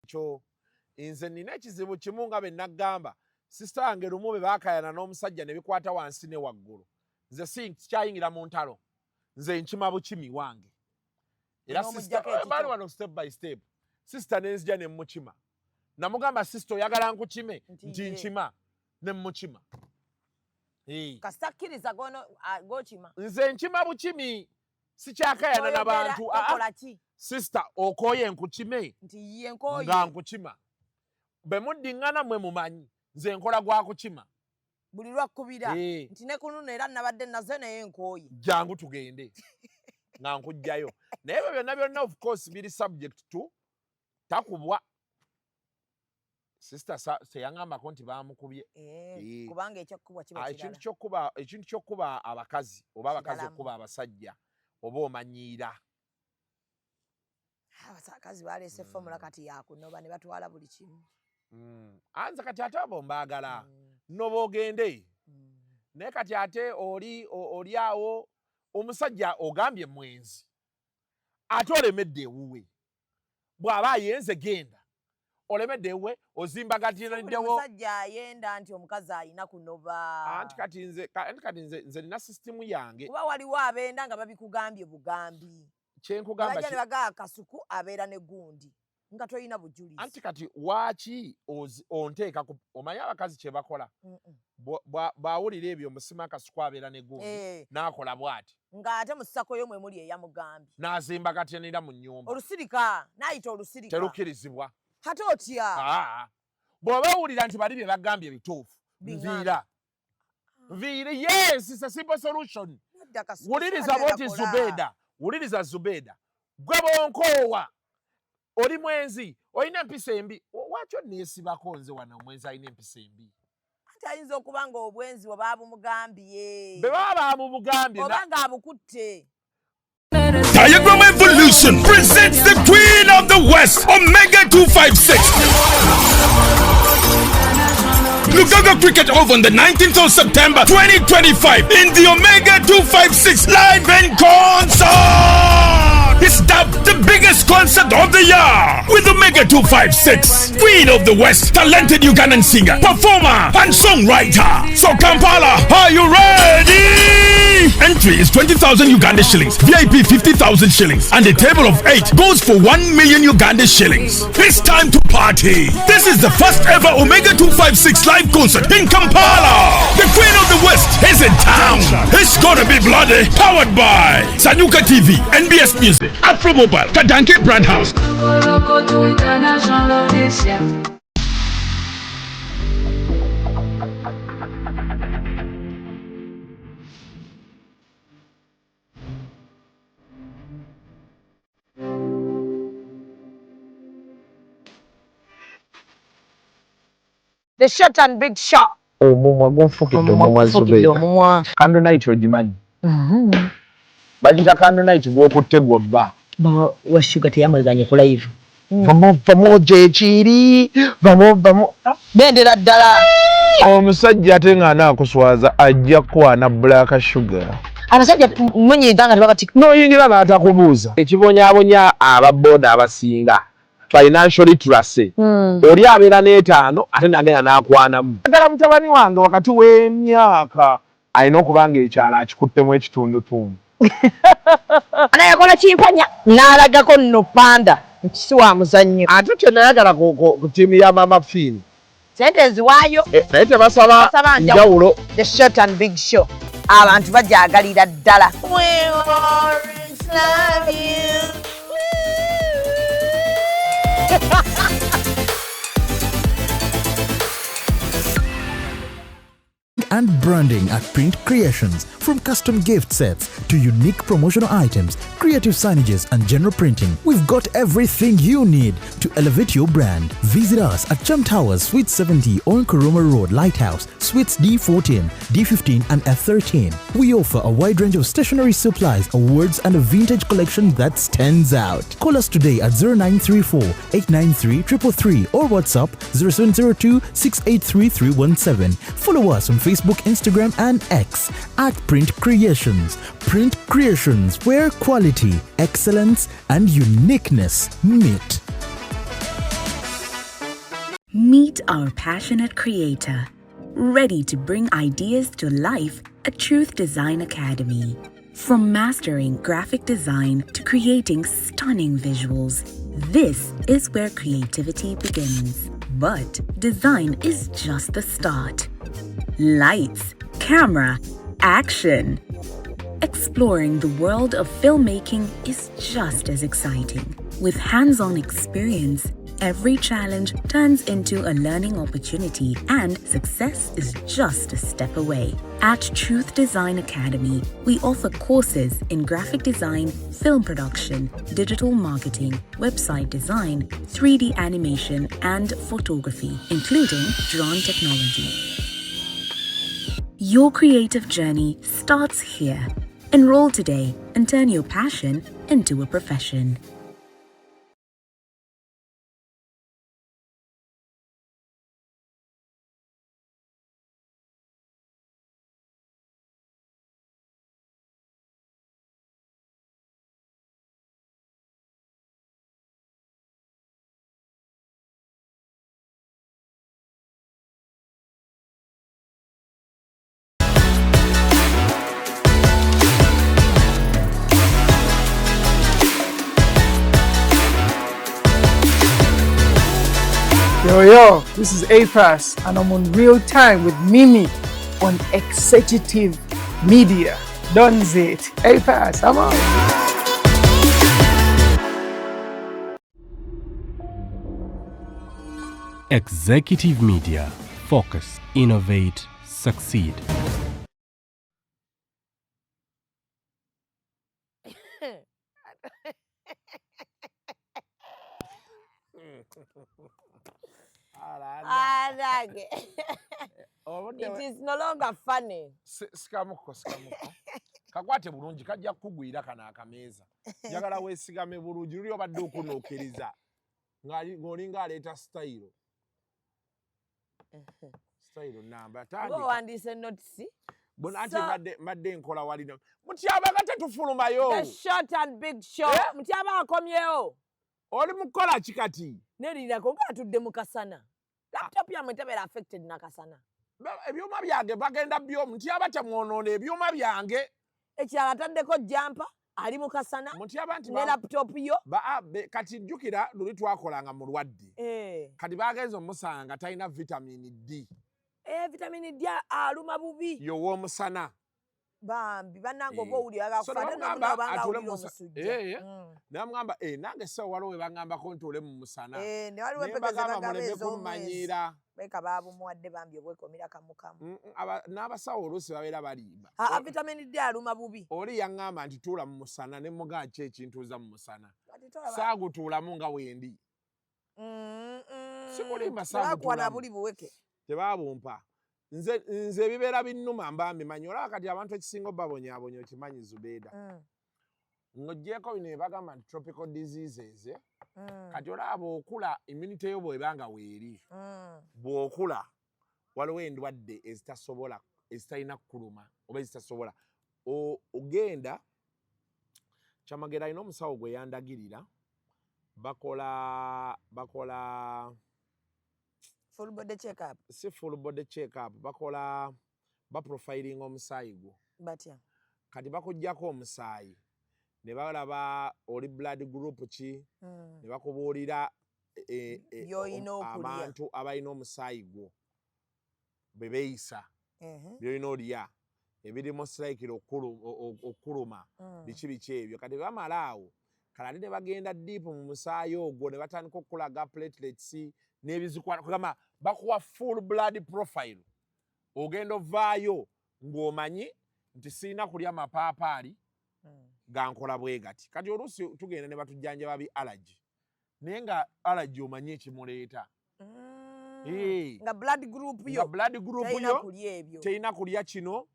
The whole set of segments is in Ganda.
kyo nze nina ekizibu kimu nga be nagamba sister wange lumu be baakayana n'omusajja ne bikwata wansi ne waggulu nze sikyayingira mu ntalo nze nkima bukimi wange era sister bali wano step by step sister nenzija ne mukima namugamba sister oyagala nkukime nti nkima ne mukima kasitakkiriza gokima nze nkima bukimi sikyakayana n'abantu sister okoye nkukime nti ye nkoye nga nkukima be muddiŋŋana mwe mumanyi nze nkola gwa kukima buli lwakkubira nti ne kununo era nabadde nazo naye nkooye jangu tugende nga nkujjayo naye byo byonna of course biri subject to takubwa sister teyaŋŋambako nti bamukubye kubanga ekyokubwa kiba ekintu kyokkuba abakazi oba abakazi okkuba abasajja oba omanyiira abakazi baleese fomula kati yakunoba ne batwala buli kimu anze kati ate abo mbaagala noba ogende naye kati ate oli awo omusajja ogambye mwenzi ate olemedde ewuwe bw'aba ayenze genda olemedde ewuwe ozimbagatiriddwo omusajja ayenda nti omukazi alina kunoba anti kati nze nina sisitimu yange kuba waliwo abenda nga babikugambye bugambi kyenkugamba ne bagaa Kasuku abeera ne gundi nga toyina bujulizi anti kati waaki onteeka omanyi abakazi kye bakola bw'awulira ebyo omusima Kasuku abeera ne gundi n'akola bw'ati ng'ate mu ssakoyo mwe muli eyamugambye n'azimba gatenera mu nnyumba olusirika n'ayita olusirika terukkirizibwa ate otya bw'oba owulira nti bali bye bagambye bituufu nviire yes it's a simple solution wuliriza boti wuliriza Zubeda gwe bonkoowa oli mwenzi olina empisa embi lwaki oneesibako nze wano omwenzi alina empisa embi anti ayinza okuba nga obwenzi bwe baabumugambye be baba baamubugambye oba ng'abukutte Diagram Evolution presents the Queen of the West, Omega 256. Lugaga Cricket Oval on the 19th of September 2025 in the Omega 256 live in concert. It's dubbed the biggest concert of the year with Omega 256, Queen of the West, talented Ugandan singer, performer, and songwriter. So Kampala, are you ready? Entry is 20,000 Uganda shillings, VIP 50,000 shillings, and a table of 8 goes for 1 million Uganda shillings. It's time to party. This is the first ever Omega 256 live concert in Kampala. The Queen of the West is in town. It's gonna be bloody. Powered by Sabuka TV, NBS Music, Afro Mobile, Kadanke Brand House. The short and big shot. Omumwa gonfukidde omumwa Zubeda. Candle night ogimanyi. Bagita candle night gw'okutte gw'obba. Wa sugar teyamweganye ku live. Vamo gyekiri. Vamo. Bendera ddala. Omusajja ate nga anaakuswaza ajja kwana black sugar. Abasajja munyinza nga tebakati. N'oyingira n'atakubuuza. Ekibonyaabonya ababooda abasinga. Financial literacy. Oli abeera n'etaano ate nagenda n'akwanamu. Agala mutabani wange wakati w'emyaka alina okuba ng'ekyalo akikuttemu ekitundutundu. Anayakola kimpanya n'alagako nno panda nkisi wa muzannyo. Ate kyenayagala ku ttiimu ya Mama Fini. Sente eziwaayo. Naye tebasaba njawulo. The short and big show. Abantu bajaagalira ddala. We always love you. And branding at Print Creations. From custom gift sets to unique promotional items, creative signages and general printing, we've got everything you need to elevate your brand. Visit us at Chum Towers, Suite 70 on Kuruma Road, Lighthouse, Suites D14, D15 and F13. We offer a wide range of stationery supplies, awards and a vintage collection that stands out. Call us today at 0934 893 333 or WhatsApp 0702 683 317. Follow us on Facebook, Instagram and X at Print Creations. Print Creations, where quality, excellence and uniqueness meet. Meet our passionate creator, ready to bring ideas to life at Truth Design Academy. From mastering graphic design to creating stunning visuals, this is where creativity begins. But design is just the start. Lights, camera, action. Exploring the world of filmmaking is just as exciting. With hands-on experience, every challenge turns into a learning opportunity and success is just a step away. At Truth Design Academy, we offer courses in graphic design, film production, digital marketing, website design, 3D animation, and photography, including drone technology. Your creative journey starts here. Enroll today and turn your passion into a profession. Yo, this is APAS and I'm on Real Time with Mimi on Executive Media. Don't say it. APAS, I'm on. Executive Media. Focus, innovate, succeed. It is no longer funny. Sikamuko. Kakwate bulungi kajja kugwira kana akameeza. Njagala weesigame bulungi luli obadde okunookeriza. Ng'olinga aleeta style. Style namba. Ngo wandiise notice. Anti madde nkola walina. Mutyaba nga tetufulumayo. The short and big show. Mutyaba akomyewo. Oli mukola kikati. Nerirako nga atudde mu kasana. Laptop yamwe tebeera affected na kasana. Ebyuma byange bagenda byo mutyaba temwonoona ebyuma byange. Ekirala ataddeko jampa ali mu kasana. Mutyaba nti ne laptop yo. Kati jjukira luli twakolanga mulwadde. Kati bagenze omusanga talina vitamini D. Vitamini D aluma bubi. Y'ow'omusana. Bambi bannange oba owulira agakufaate n'obanga owulira omusujja. Namugamba nange seewo waliwo we baŋŋambako ntuule mu musana. Ne waliwo empeke muleme kummanyiira. Beka baabumuwadde bambi obwekomera kamukamu. N'abasawo oluusi babeera balimba. Vitamini D aluma bubi. Oli yaŋŋamba nti tuula mu musana ne mugaa ki ekintuuza mu musana. Saagutuulamu nga wendi. Sikulimba saagutuulamu. Buli buweke. Tebaabumpa. Nze ebibeera binnuma mba mbimanyi olaba kati abantu ekisinga babonyaabonya okimanyi Zubeeda. Ng'oggyeko bino bagamba nti tropical diseases. Kati olaba bw'okula immunity yo bw'ebanga weeri. Bw'okula waliwo endwadde ezitalina kuluma oba ezitasobola. Ogenda Kyamagera alina omusawo gwe yandagirira bakola full body check up. Si full body check up. Bakola profiling omusaayi gwo. Batya. Kati bakuggyako omusaayi. Ne balaba oli blood group ki. Ne bakubuulira abantu abalina omusaayi gwo. Be beeyisa. By'olina olya. Ebirimu siraikira okuluma. Biki ebyo. Kati bamala awo. Kale ne bagenda deep mu musaayi ogwo ne batandika okulaga platelets n'ebizikwata kugamba bakuwa full blood profile. Ogenda ovaayo ng'omanyi nti sirina kulya mapaapaali gankola bwe gati. Kati oluusi tugenda ne batujjanjaba bi allergy. Naye nga allergy omanyi ekimuleeta. Nga blood group yo terina kulya kino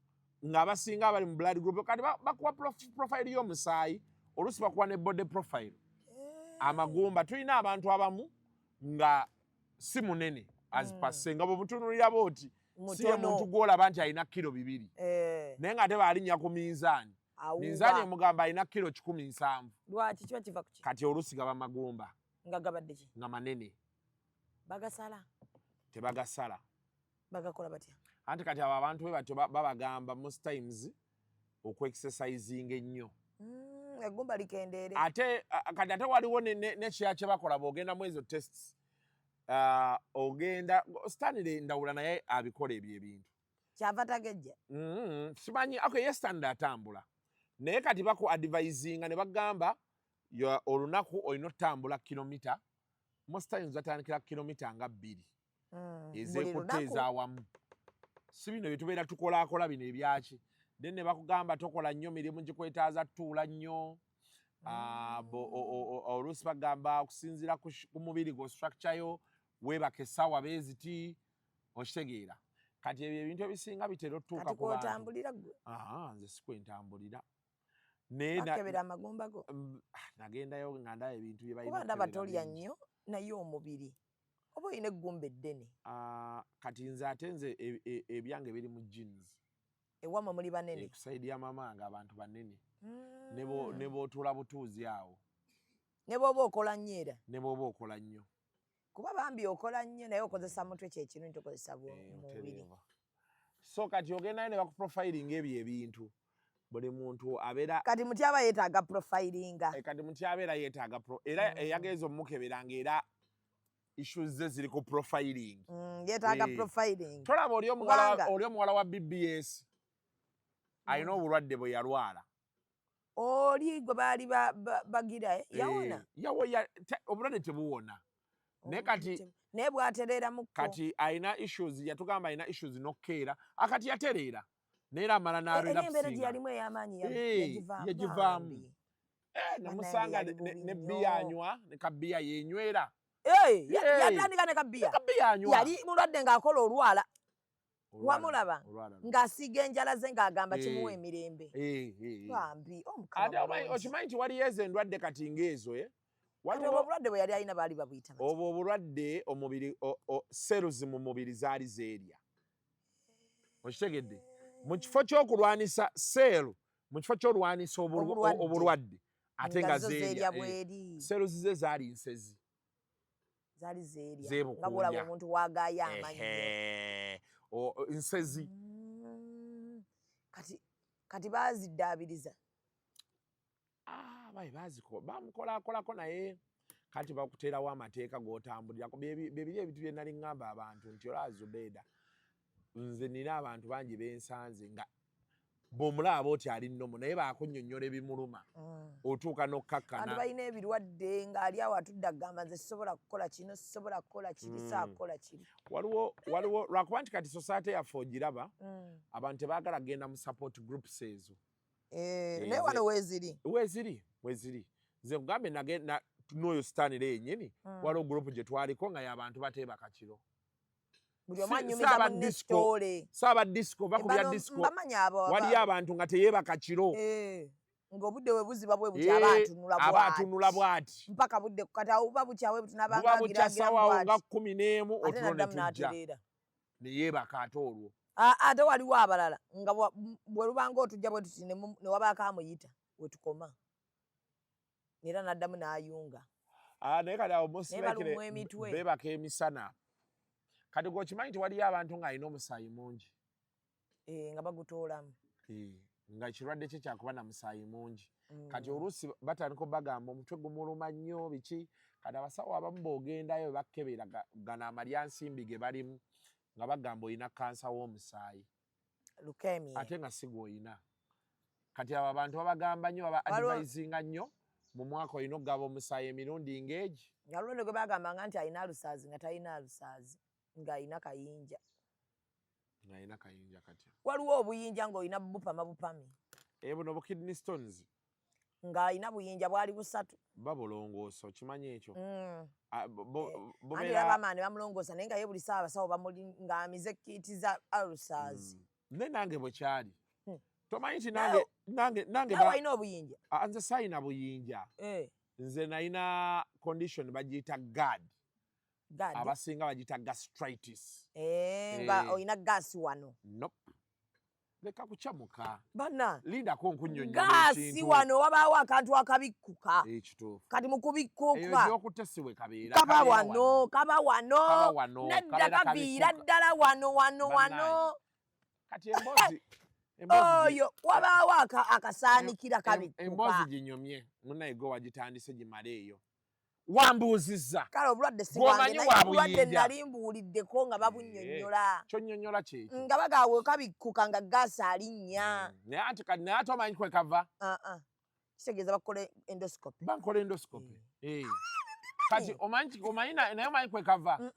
ng'abasinga abali mu blood group. Kati bakuwa profile y'omusaayi oluusi bakuwa ne body profile. Amagumba tulina abantu abamu nga si munene azipase nga bwemutunulira booti si ye muntu gw'olaba nti alina kilo 2 naye nga teba alinnya ku minzaani. Minzaani emugamba alina kilo 17. Lwaki kiva ku ki? Kati oluusi gaba magumba nga gabadde ki? nga manene. Bagasala. tebagasala bagakola batya anti kati abo abantu batyo babagamba most times okwekisesayizinga ennyo eggumba likendeere ate kati ate waliwo nekiya kye bakola bw'ogenda mu ezo tests ogenda Stanley Ndawula naye abikola ebyo ebintu kyava tagejja simanyi ye Stanley atambula naye kati baku advisinga ne bagamba olunaku olina otambula kilomita most times batandikira kilomita nga 2 ezekutta ezaawamu si bino bye tubeera tukolaakola bino ebyaki then ne bakugamba tokola nnyo mirimu gikwetaaza tuula nnyo oluusi bagamba okusinziira ku mubiri gwo structure yo weebaka essaawa beeziti okitegeera kati ebyo ebintu ebisinga bitera otuuka ku bantu nze sikwentambulira bakebera amagumba go nagendayo nga ndaba ebintu bye kuba ndaba tolya nnyo naye omubiri oba olina eggumba eddene kati nze ate nze ebyange biri mu jeans ewamwe muli banene kusaidi ya mama nga abantu banene ne b'otuula butuuzi awo ne bw'oba okola nnyo era ne bw'oba okola nnyo kuba bambi okola nnyo naye okozesa mutwe kyekinu ntokozesa mubiri so kati ogendayo ne bakuprofilinga ebyo ebintu buli muntu abeera kati muti aba yeetaaga profilinga kati muti abeera yeetaaga era eyageza omumukeberanga era issues ze ziri ku profiling yeetaaga profiling tolaba oli omuwala wa BBS alina obulwadde bwe yalwala oli gwe baali bagira yawona obulwadde tebuwona naye kati naye bwatereera mukko kati alina issues yatugamba alina issues n'okkeera akati yatereera naye era amala n'embeera gye yalimu ey'amaanyi yagivaamu namusanga ne bbiya anywa ne kabbiya yenywera yatandika ne kabbiya yali mulwadde ng'akola olwala wamulaba ng'asiga enjala ze ng'agamba kimuwa emirembe bambi okimanyi nti waliyo ezo endwadde kati ng'ezo obwo obulwadde bwe yali alina baali babuyita obwo obulwadde omubiri cells mu mubiri zaali zeerya okitegedde mu kifo ky'okulwanisa selu mu kifo ky'olwanisa obulwadde ate nga zeerya cells ze zaali nsezi zaali zeerya nga bwolaba omuntu waagaayo amannyo nsezi kati baaziddaabiriza bamukolakolako naye kati bakuteerawo amateeka g'otambulirako bebiri ebintu bye nali ŋŋamba abantu nti olaazo beeda nze nina abantu bangi bensanze nga bw'omulaba oti ali nnomo naye baakunnyonnyola ebimuluma otuuka n'okkakkana abantu balina ebirwadde ng'ali awo atudde agamba nze sisobola kukola kino sisobola kukola kiri saakukola kiri waliwo lwakuba nti kati society yaffe ogiraba abantu tebaagala kgenda mu support groups ezo naye wano weeziri nze kugambe n'oyo Stanley yennyini waliwo gurupu gye twaliko nga y'abantu bateebaka kiro buli omu anyumiza munne sitoole saaba disco bakubya disco waliyo abantu nga teyeebaka kiro ng'obudde we buziba bwe buti aba atunula bw'ati mpaka budde kati awo buba bukyawe buba bukya ssaawa nga 11 otulo ne tujja ne yeebaka ate olwo ate waliwo abalala nga bwe lubanga otujja bwe tuti ne wabaako amuyita we tukoma era n'addamu n'ayunga naye kati awo beebaka emisana kati gwokimanyi nti waliyo abantu ng'alina omusaayi mungi nga bagutoolamu nga ekirwadde kye kyakuba na musaayi mungi kati oluusi batandika obagamba omutwe gumuluma nnyo biki kati abasawo abamu b'ogendayo bakkebera gano amalyansimbi ge balimu nga bagamba olina kansa w'omusaayi ate nga si gw'olina kati abo abantu babagamba nnyo baba advisinga nnyo mu mwaka olina okugaba omusaayi emirundi ng'egi nga lulonde gwe bagambanga nti alina alusaazi nga talina alusaazi ng'alina kayinja kati waliwo obuyinja ng'olina bupami buno bu kidney stones ng'alina buyinja bwali 3 babulongoosa okimanyi ekyo andi bamaani bamulongoosa naye nga ye buli ssaawa abasawo bamuli ng'amize kiiti za alusaazi ne nange bwe kyali tomanyi nti nange walina obuyinja nze sayina buyinja nze nalina condition bagiyita GAD abasinga bagiyita gastritis nga olina gaasi wano nope leka kuchamuka bana linda ko nkunyonyola gasi wano wabaawo akantu akabikuka kati mukubikuka eyo okutesiwe kabeera kaba wano nedda kabiira ddala wano kati embozi oyo wabaawo akasaanikira kabikuka embozi ginyomye munaye go wagitandise gimale eyo wambuuzizza kale obulwadde siwange nali mbuuliddeko nga babunnyonnyola kyonnyonnyola kyekyo nga bagaawe kabikuka nga gaasi alinnya naye ate omanyi kwe kava kitegeeza bakola endoscopy bankola endoscopy kati omanyi naye omanyi kwe kava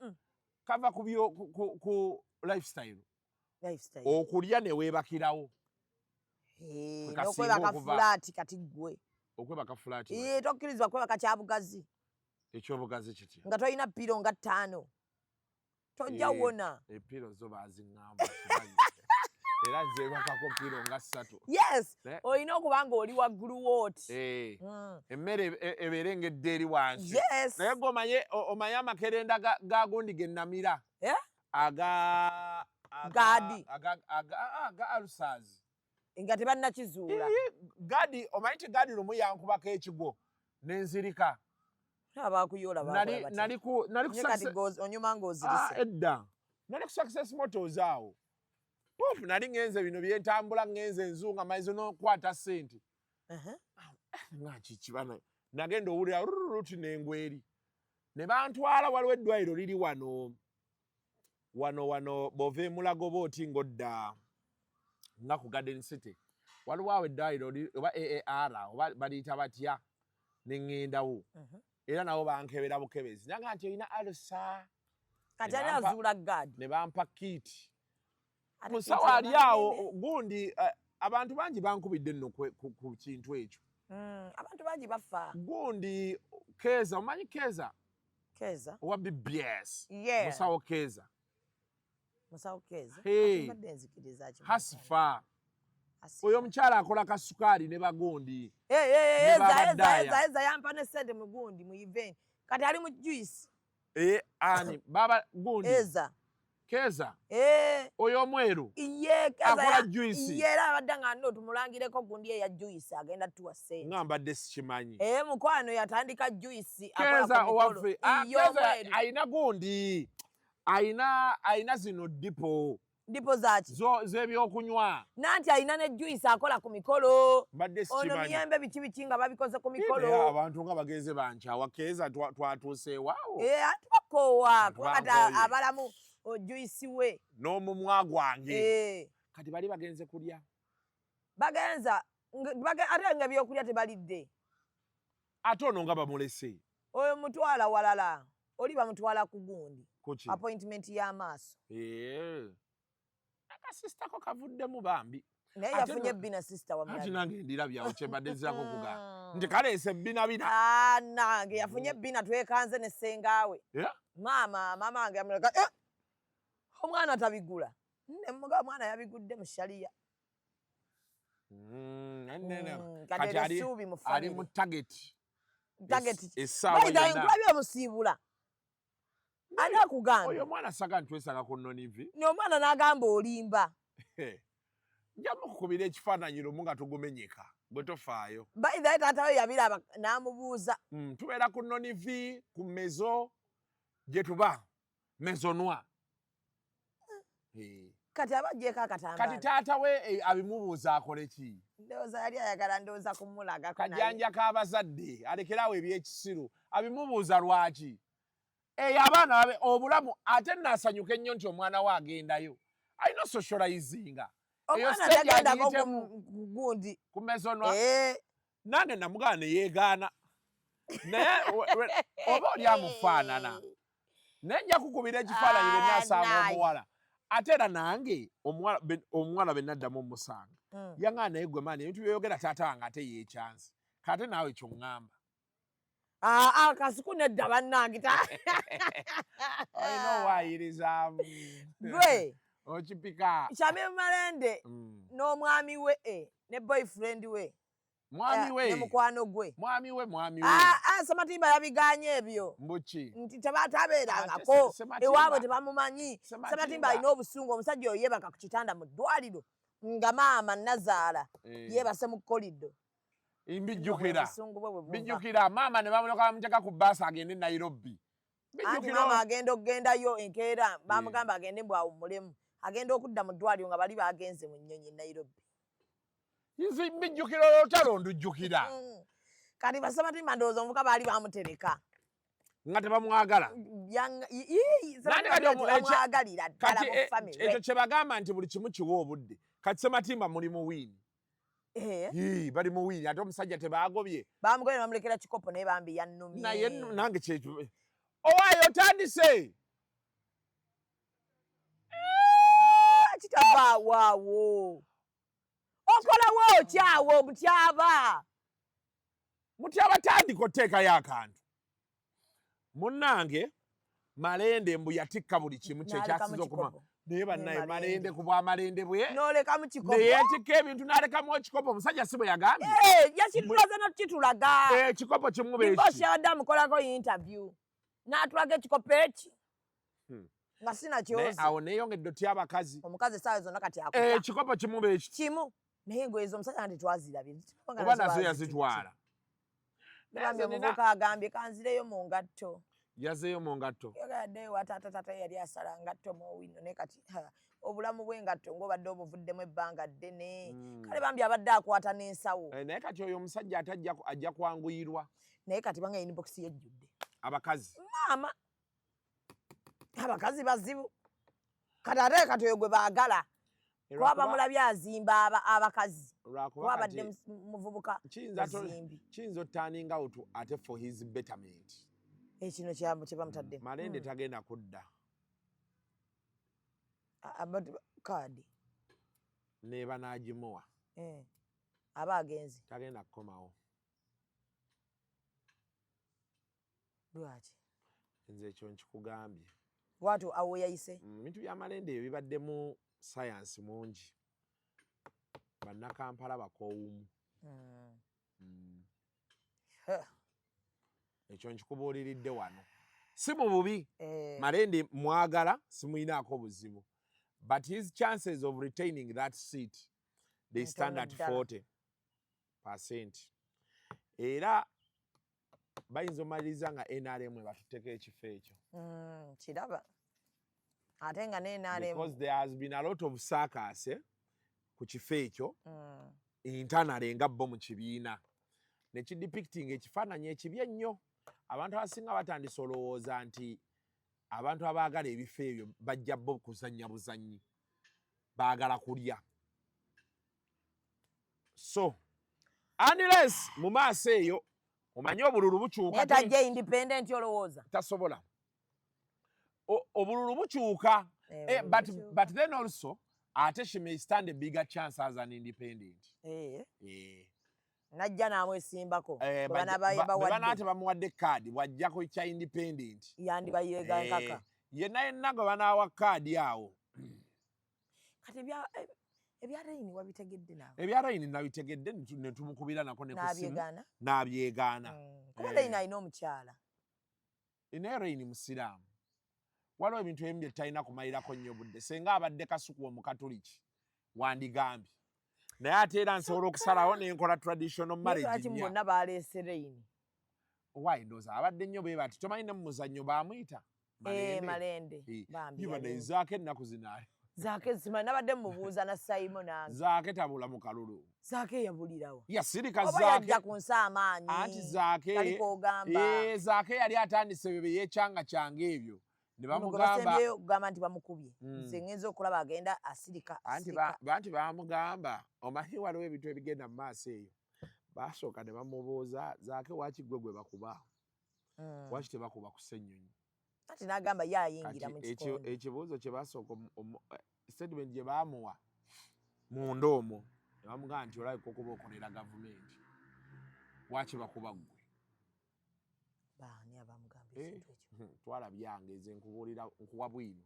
kava ku lifestyle okulya ne weebakirawo n'okwebaka fulaati kati ggwe okwebaka fulaati tokkirizibwa kwebaka kyabugazi ekyobugazi kitya nga tolina piro nga 5 tojja wona epiro zo baziŋŋamba era nzeebakako piro nga 3 yes olina okuba nga oli waggulu wooti emmere ebeere ng'edde eri wansi naye gwe omanye amakerenda gagundi ge nnamira aga ulcers nga tebannakizuula gadi omanyi ti gadi lumu yankubako ekigo nenzirika abakuyola onyuma ng'ozirise edda nali ku success motors awo poofu nali ngenze bino byentambula ngenze enzunga maizo n'okwata ssente nakikibana nagenda owulira ruti nengweri ne bantwala waliwo eddwaliro liri wano bova emulago booti ng'odda nga ku Garden City waliwo awo eddwaliro oba AAR oba baliyita batya ne ŋŋendawo era nabo bankebera bukebezi naga nti olina alusa kati ani azuula gaadi ne bampa kiiti ku nsawo ali awo gundi abantu bangi bankubidde nno ku kintu ekyo abantu bangi bafa gundi Keza omanyi Keza owa BBS musawo Keza Hasifa oyo omukyala akola kasukaali ne bagundi eza yampa ne sente mu gundi mu event kati ali mu juice ani baba gundi Keza oyo omweru akola juice era abadde nga nno tumulangireko gundi eya juice agenda tuwa sente ngambadde sikimanyi mukwano yatandika juice Keza owaffe ayina gundi ayina zino dipo zaki z'ebyokunywa nanti ayina ne juice akola ku mikolo ono miyembe biki nga babikoze ku mikolo abantu nga bagenze bankyawa Keza twatuuse ewaawo atubakoowa kati abalamu juice we n'omumwa gwange kati bali bagenze kulya bagenza ate nga ebyokulya tebalidde ate ono nga bamulese oyo mutwala walala oli bamutwala ku gundi appointment y'amaaso akasisitako kavuddemu bambi naye yafunye ebbina sister ati nange ndirabyawo kyembaddezaako kuga nti kaleese ebbina bina nange yafunye ebbina twekanze ne sengaawe maama wange yamulaga omwana tabigula nemuga omwana yabigudde mu shaliya kati ali mu target nkulabye omusiibula ani akugamba oyo omwana saga ntwesanga ku nnonivi omwana n'agamba olimba nja mukukubira ekifaananyi lumu nga tugumenyeka bwe tofaayo baithaye taata we yabiraba n'amubuuza tubeera ku nnonivi ku mezo gye tuba mezonwa kati abajjeko akatambaala kati taata we abimubuuza akole ki ndowooza yali ayagala ndowooza kumulagako kajjanja k'abazadde alekerawo ebyekisiru abimubuuza lwaki abaana obulamu ate naasanyuka ennyo nti omwana we agendayo alina socializinga omwana tagendako gundi ku mezonwa nange namugana ne yeegaana naye oba oli amufaanana naye nja kukubira ekifaananyi bwe naasanga omuwala ate era nange omuwala be naddamu omusanga yaŋŋana naye gwe maani ebintu byeyogera taata wange ate yeekyanzi kate naawe ky'oŋŋamba Kasuku nedda bannange olina owaayiriza gwe okipika Kyame Malende n'omwami we ne boyfriend we mwami we ne mukwano gwe mwami we Sematimba yabiganye ebyo mbuki nti tebatabeerangako ewaabwe tebamumanyi Sematimba alina obusungu omusajja oyo yeebaka ku kitanda mu ddwaliro nga maama Nazaala yeebase mu kolido. Mbijjukira maama ne bamuloka bamuteka ku bbaasi agende Nairobi. Anti maama agenda okugendayo enkeera bamugamba agende mbw awummulemu. Agenda okudda mu ddwaliro nga bali bagenze mu nnyonyi Nairobi. Nzi mbijjukira olutalo ndujjukira. Kati basematimba ndowooza omuvuka baali bamutereka. Nga tebamwagala. Bamwagalira ddala mu famire. Ekyo kye bagamba nti buli kimu kiwa obudde. Kati Sematimba muli mu wiini. Bali mu wiini ate omusajja tebaagobye. Bamugobye bamulekera kikopo naye bambi yannumye. Naye nange kyekyo. Owaayo otandise. Kitava waawo. Okolawo okyawo mutyaba. Mutyaba tandika otteekayo akantu. Munnange Malende mbu yatikka buli kimu kyekyasiza okuma. Naye bannaye Malende ku bw'amalende bwe. N'oleka mu kikopo. Ne yeetikka ebintu n'alekamu ekikopo omusajja si bwe yagambye. Yakitulaza n'okitulaga. Ekikopo kimu beeki. Bbosi yawadde amukolako interview. N'atulaga ekikopo eki. Nga sina kyozi. Awo neeyongedde otya abakazi. Omukazi essaawa zonna kati akuta. Ekikopo kimu beeki. Kimu. Naye engoye ezo omusajja nti twazirabye. Oba nazo yazitwala. Nagambye omuvubuka agambye kanzireyo mu ngatto. Yazeeyo mu ngatto. Yagadde wa taata yali asala ngatto mu wino ne kati obulamu bw'engatto ng'obadde obuvuddemu ebbanga ddene. Kale bambi abadde akwata n'ensawo. Naye kati oyo omusajja ate ajja kwanguyirwa. Naye kati banga inbox yejjudde. Abakazi. Maama. Abakazi bazibu. Kati ate kati oyo gwe baagala. Kuba bamulabye azimba abakazi. Kuba abadde muvubuka azimbi. Kiyinza ottaaninga out ate for his betterment. Ekino kye bamutadde. Malende tagenda kudda. Kaadi. Neeba n'agimuwa. Aba agenzi. Tagenda kukomawo. Lwaki? Nze ekyo nkikugambye. Lwatu awo yayise? Ebintu bya Malende ebyo bibaddemu science mungi. Bannakampala bakoowumu. Ekyo nkikubuuliridde wano. Si mu bubi. Malende mwagala simuyinaako buzibu. But his chances of retaining that seat, they stand at 40%. Era bayinza omaliriza nga NRM batutteko ekifo ekyo. Kiraba. Ate nga ne NRM. Because there has been a lot of circus ku kifo ekyo. Internally nga bo mu kibiina. Ne kidepicting ekifaananyi ekibi ennyo. Abantu abasinga batandise olowooza nti abantu abaagala ebifo ebyo bajja bo kuzannya buzannyi. Baagala kulya. So, unless mu maaso eyo omanyi obululu bukyuka. Netajja independent olowooza. Tasobola. Obululu bukyuka. But then also, ate she may stand a bigger chance as an independent. Najja namwesimbako. Banaate bamuwadde kaadi wajjako kya independent. Yandi bayeega nkaka. Yenna gwe banaawa kaadi awo. Kati ebya Raini wabitegedde naawe? Ebya Raini nabitegedde ne tumukubira nako ne kusimu. N'abyegaana. Kuba Raini alina omukyala. Naye Raini musiraamu. Waliwo ebintu ebimu bye talina kumalirako nnyo budde. Senga abadde Kasuku Omukatoliki wandigambye. Naye ate era nsobola okusalawo n'enkola traditional marriage. Lwaki bonna baleese Raini? Owaayi ndowooza abadde nnyo bwe bati tomanyi ne mu muzannyo baamuyita. Malende. Bambi Zaake ennaku zinaale. Zaake simanyi nabadde mubuuza na Simon nange. Zaake tabula mu kalulu. Zaake yabulirawo. Yasirika Zaake. Oba yajja ku nsi amaanyi. Anti Zaake. Taliko ogamba. Zaake yali atandise bye yekyanga kyange ebyo. Ne bamugamba. Basembeyo okugamba nti bamukubye. Nze ngenza okulaba agenda asirika. Anti bamugamba omanyi waliwo ebintu ebigenda mu maaso eyo. Basooka ne bamubuuza Zaake waaki gwe bakuba. Waki tebakuba ku ssennyonyi. Ati n'agamba ye ayingira mu kikondo. Ekibuuzo kye basooka statement gye baamuwa munda omwo ne bamugamba nti olabika okuba okolera gavumenti. Waki bakuba ggwe? Baani abamugamba ekintu ekyo? Twala byange nze nkuwa Bwino.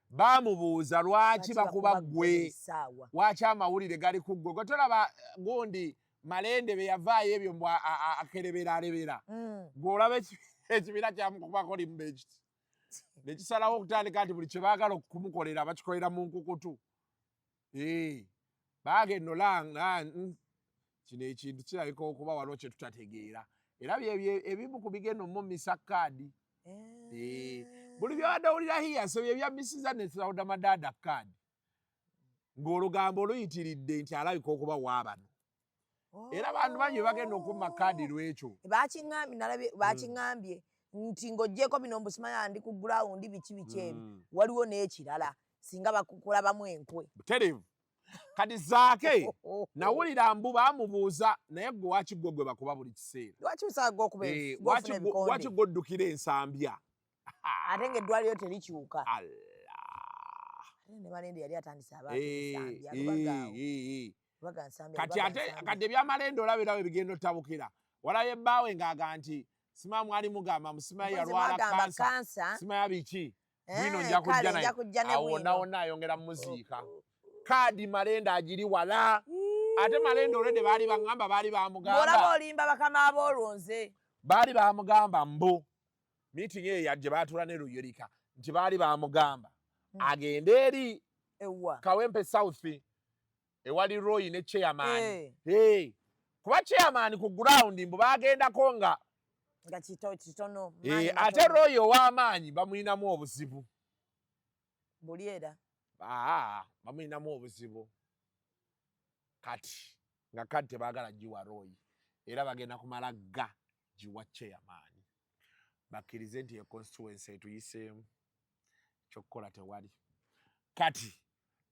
Baamubuuza lwaki bakuba ggwe? Waki amawulire gali ku ggwe? Gwe tolaba gundi Malende be yavaayo ebyo mbw akereberalebera. Gw'olaba ekibiina kyamukubako limu ekiti. Ne kisalawo okutandika nti buli kye baagala okumukolera bakikolera mu nkukutu. bagenda langa kino ekintu kirabika okuba waliwo kye tutategeera era ebimu ku bigenda omumisa kaadi buli byabadde owulira hiyaso bye byamisiza ne Sauda Madada kaadi ng'olugambo oluyitiridde nti alabika okuba waabano era abantu bangi bagenda okumma kaadi lwekyo bakiŋŋambye nti ng'oggyeko bino mbusimanya ndi ku gurawundi biki ebi waliwo n'ekirala singa bakukulabamu enkwe butereevu kati zaake nawulira mbu baamubuuza naye gwe wakiggwe gwe bakuba buli kiseera waki gwoddukira ensambya ate ng'eddwaliro terikyuka ne Malende yali atandise kati ebyamalende olabirawo ebigenda otabukira walayo ebbaawe ng'aga nti sima mwali mugamba musima yalwala kansa sima ya biki Bwino nja kujja naye awo wonna ayongera muziika kaadi Malende agiri wala ate Malende olwedde baali baŋŋamba baali bamugamba olaba olimba bakama aboolonze baali bamugamba mbu meeting eyo yajje baatula ne Luyirika nti baali bamugamba agende eri Kawempe South ewali Roy ne chairman kuba chairman ku ground mbu bagendako nga kitono ate Roy ow'amaanyi bamulinamu obuzibu buli era bamulinamu obuzibu kati nga kati tebaagala giwa Roy era bagenda kumala giwa chairman bakkirize nti constituency etuyiseemu kyokkola tewali kati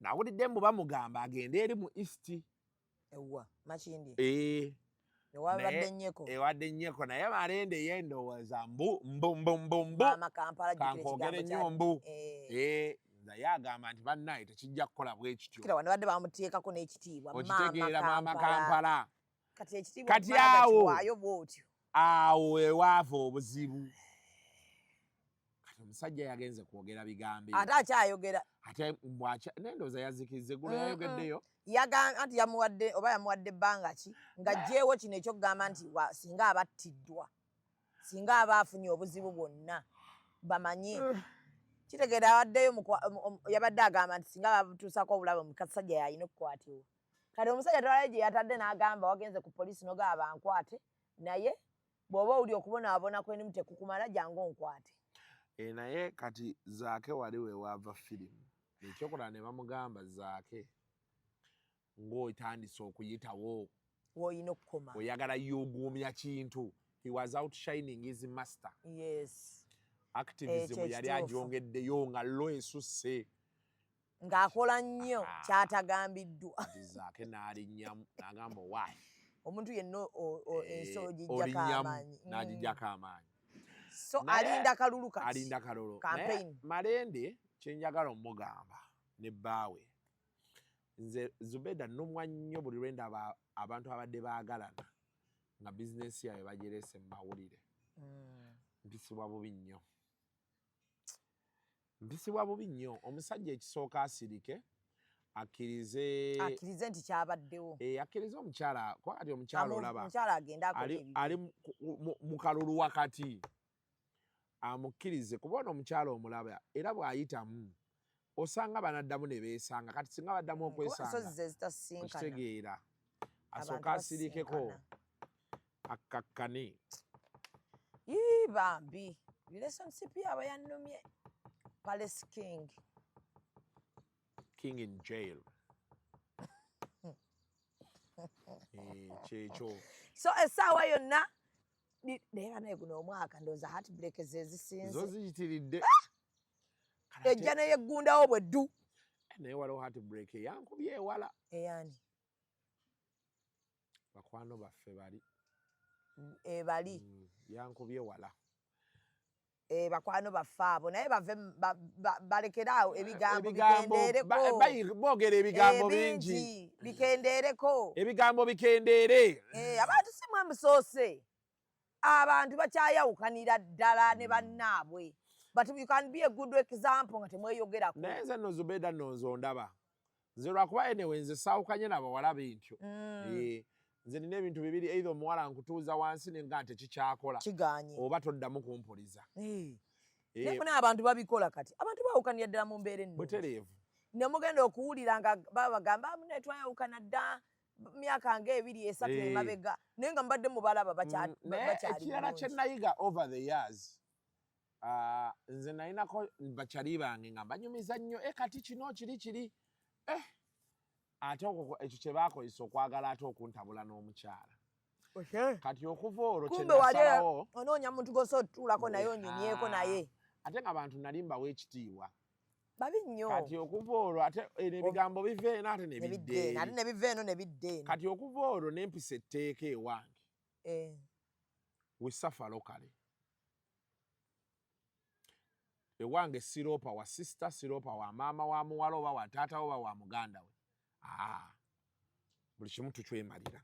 nawulidde mbu bamugamba agende eri mu East Makindi ewadde nnyeko naye Malende yendowooza mbu kankogere nnyo mbu naye agamba nti bannaye tekijja kukola bwe kityo badde bamuteekako n'ekitiibwa okitegeera maama Kampala kati awo ewaava obuzibu kati omusajja yagenze kwogera bigambo ate akyayogera ate nendooza yazikiriza eggulu yayogeddeyo anti yamuwadde ebbanga ki ng'aggyeewo kino ekyokugamba nti singa abattiddwa singa aba afunye obuzibu bwonna bamanye kitegeera awaddeyo yabadde agamba nti singa batuusako obulabe omusajja yalina okukwatibwa kati omusajja twalayo gye yatadde n'agamba wagenze ku poliisi n'ogaba bankwate naye bw'oba oli okubonaabona kwenimu tekukumala jangu onkwate naye kati zaake wali wewaava firimu ekyokola ne bamugamba zaake ng'otandise okuyitawo woyina okukoma oyagala yuguumya kintu he was outshining his master activism yali agyongeddeyo nga lo esusse ng'akola nnyo kyatagambiddwa zaake n'alinnyamu n'agamba owaayi omuntu yenna ensolo gijjako amaanyi n'agijjako amaanyi so alinda kalulu kati alinda kalulu campaign Malende kyenjagala omugamba ne bbaawe nze Zubeda nnumwa nnyo buli lwenda abantu abadde baagalana nga bizinesi yaabwe bagirese mu mawulire mpisibwa bubi nnyo omusajja ekisooka asirike akkirize nti kyabaddewo akkirize omukyala kuba kati omukyala olaba ali mu kalulu wakati amukkirize kuba ono omukyala omulaba era bw'ayitamu osanga banaddamu ne beesanga kati singa baddamu okwesanga okitegeera asooka asirikeko akkakkane bambi relationship yaabwe yannumye Palace King in jail kyekyo so essaawa yonna naye naye guno omwaka ndowooza heartbreak zezisinze zo ziyitiridde ejja neyeggundawo bwe ddu naye waliwo heartbreak eyankubye ewala eyani bakwano baffe bali bali yankubye wala bakwano baffe abo naye bave balekeraawo ebigambo bikendeereko boogera ebigambo bingi bikendeereko ebigambo bikendeere abantu si mwe musoose abantu bakyayawukanira ddala ne bannaabwe but you can be a good example nga temweyogerako naye nze nno Zubeda nno nzondaba nze lwakuba enewe nze saawukanye nabawala bentyo nze nina ebintu bibiri either omuwala nkutuuza wansi nenga nti tekikyakola kiganye oba toddamu kumpuliza naye abantu babikola kati abantu bawukanira ddala mu mbeera ennungi butereevu ne mugenda okuwulira nga babagamba munetwayawukana dda myaka nga 2-3 emabega naye nga mbadde mubalaba bakyali ekirala kye nayiga over the years nze nalinako bakyali bange nga banyumiza nnyo kati kino kiri ate ekyo kye baakozesa okwagala ate okuntabula n'omukyala kati okuva olwo kumbe wali onoonya muntu gosa otutuulako naye onyumyeko naye ate nga bantu nali mbawa ekitiibwa babi nnyo kati okuva olwo ate ebigambo biva eno ate ne bidda ate ne biva eno ne bidda eno kati okuva olwo ne mpisa etteeka ewange we suffer locally ewange siroopa wa sister siroopa wa maama wa muwala oba wa taata oba wa muganda we buli kimu tukyemalira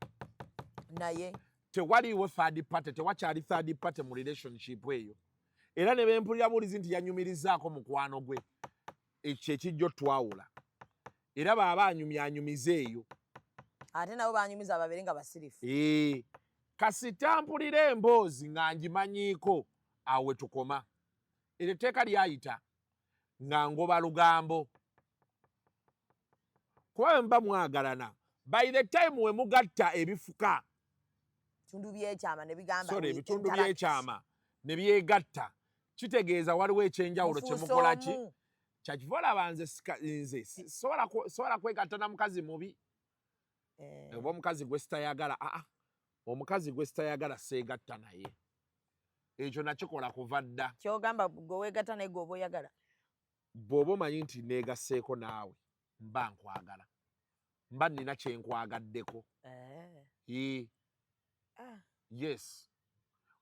naye tewaliwo third party tewakyali third party mu relationship eyo era ne bempulira bulizi nti yanyumirizaako mukwano gwe ekyo ekijjo twawula era baaba anyumyanyumiza eyo ate nabo banyumiza babiri nga basirifu kasita mpulira emboozi nga ngimanyiiko awe tukoma eryo tteeka lyayita nga ngoba lugambo kuba mba mwagalana by the time we mugatta ebifuka ebitundu by'ekyama ne byegatta kitegeeza waliwo ekyenjawulo kye mukola ki kyakiva olaba nze sobola kwegatta na mukazi mubi oba omukazi gwe sitayagala omukazi gwe sitayagala seegatta naye ekyo nakikola kuva dda kyogamba gwe weegatta naye gwe oba oyagala bw'oba omanyi nti neegasseeko naawe mba nkwagala mba nina kyenkwagaddeko yes